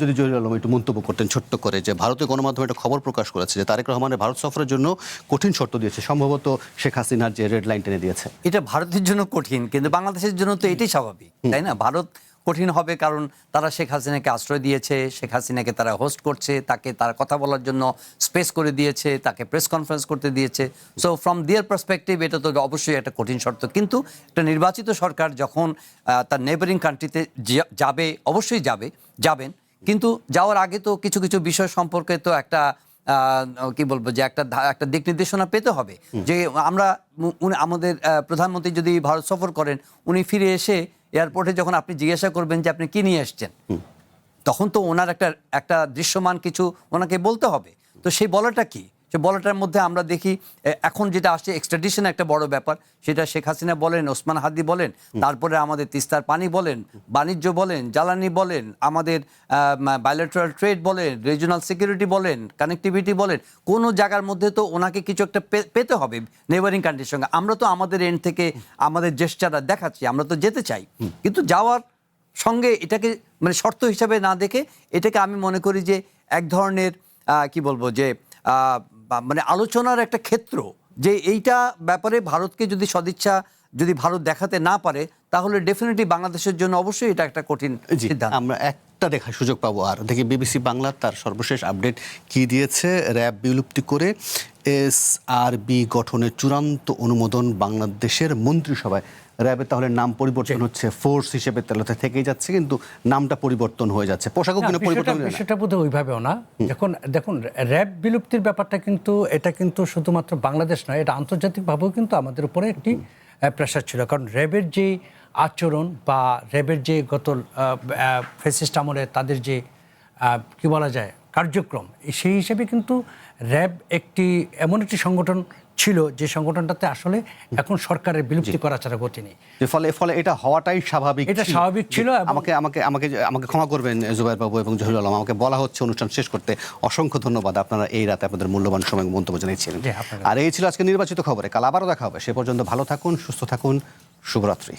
যদি জহিরুল আলম একটু মন্তব্য করতেন ছোট্ট করে, যে ভারতীয় গণমাধ্যমে একটা খবর প্রকাশ করেছে যে তারেক রহমানের ভারত সফরের জন্য কঠিন শর্ত দিয়েছে, সম্ভবত শেখ হাসিনার যে রেড লাইন টেনে দিয়েছে। এটা ভারতের জন্য কঠিন, কিন্তু বাংলাদেশের জন্য তো এটাই স্বাভাবিক, তাই না? ভারত কঠিন হবে কারণ তারা শেখ হাসিনাকে আশ্রয় দিয়েছে, শেখ হাসিনাকে তারা হোস্ট করছে, তাকে তার কথা বলার জন্য স্পেস করে দিয়েছে, তাকে প্রেস কনফারেন্স করতে দিয়েছে। সো ফ্রম দেয়ার পার্সপেক্টিভ এটা তো অবশ্যই একটা কঠিন শর্ত। কিন্তু একটা নির্বাচিত সরকার যখন তার নেবারিং কান্ট্রিতে যাবে, অবশ্যই যাবেন, কিন্তু যাওয়ার আগে তো কিছু কিছু বিষয় সম্পর্কে তো একটা কি বলবো যে একটা দিক নির্দেশনা পেতে হবে যে আমরা আমাদের প্রধানমন্ত্রী যদি ভারত সফর করেন, উনি ফিরে এসে এয়ারপোর্টে যখন আপনি জিজ্ঞাসা করবেন যে আপনি কি নিয়ে এসছেন, তখন তো ওনার একটা দৃশ্যমান কিছু ওনাকে বলতে হবে। তো সেই বলাটা কি, সে বলাটার মধ্যে আমরা দেখি এখন যেটা আসছে এক্সট্রাডিশন একটা বড় ব্যাপার, সেটা শেখ হাসিনা বলেন, ওসমান হাদি বলেন, তারপরে আমাদের তিস্তার পানি বলেন, বাণিজ্য বলেন, জ্বালানি বলেন, আমাদের বায়োলেটারাল ট্রেড বলেন, রিজিওনাল সিকিউরিটি বলেন, কানেক্টিভিটি বলেন, কোনো জায়গার মধ্যে তো ওনাকে কিছু একটা পেতে হবে নেবারিং কান্ট্রির সঙ্গে। আমরা তো আমাদের এন্ড থেকে আমাদের জেস্টাররা দেখাচ্ছি, আমরা তো যেতে চাই, কিন্তু যাওয়ার সঙ্গে এটাকে মানে শর্ত হিসাবে না দেখে এটাকে আমি মনে করি যে এক ধরনের কি বলবো যে মানে আলোচনার একটা ক্ষেত্র, যে এইটা ব্যাপারে ভারতকে যদি সদিচ্ছা যদি ভারত দেখাতে না পারে, তাহলে ডেফিনেটলি বাংলাদেশের জন্য অবশ্যই এটা একটা কঠিন সিদ্ধান্ত। আমরা একটা দেখার সুযোগ পাবো। আর দেখি বিবিসি বাংলা তার সর্বশেষ আপডেট কি দিয়েছে। র্যাব বিলুপ্তি করে এসআরবি গঠনের চূড়ান্ত অনুমোদন বাংলাদেশের মন্ত্রিসভায়। র্যাবের তাহলে নাম পরিবর্তন হচ্ছে, ফোর্স হিসেবে তাহলে থেকেই যাচ্ছে, কিন্তু নামটা পরিবর্তন হয়ে যাচ্ছে, পোশাকও কিন্তু পরিবর্তন হয়ে যাচ্ছে। সেটা বোধহয় ওইভাবেও না। দেখুন র্যাব বিলুপ্তির ব্যাপারটা কিন্তু এটা কিন্তু শুধুমাত্র বাংলাদেশ নয়, এটা আন্তর্জাতিকভাবেও কিন্তু আমাদের উপরে একটি প্রেশার ছিল। কারণ র্যাবের যে আচরণ বা র্যাবের যে গত ফ্যাসিস্ট আমলে তাদের যে কি বলা যায় কার্যক্রম, সেই হিসেবে কিন্তু র্যাব এমন একটি সংগঠন ছিল যে সংগঠনটাতে আসলে এখন সরকারের বিলুপ্তি করা ছাড়া গতি নেই। ফলে এটা হওয়াটাই স্বাভাবিক, এটা স্বাভাবিক ছিল। আমাকে ক্ষমা করবেন জুবায়ের বাবু এবং জহিরুল আলম, আমাকে বলা হচ্ছে অনুষ্ঠান শেষ করতে। অসংখ্য ধন্যবাদ, আপনারা এই রাতে আপনাদের মূল্যবান সময় মন্তব্য জানিয়েছিলেন। আর এই ছিল আজকে নির্বাচিত খবরে। কাল আবারও দেখা হবে, সে পর্যন্ত ভালো থাকুন, সুস্থ থাকুন, শুভরাত্রি।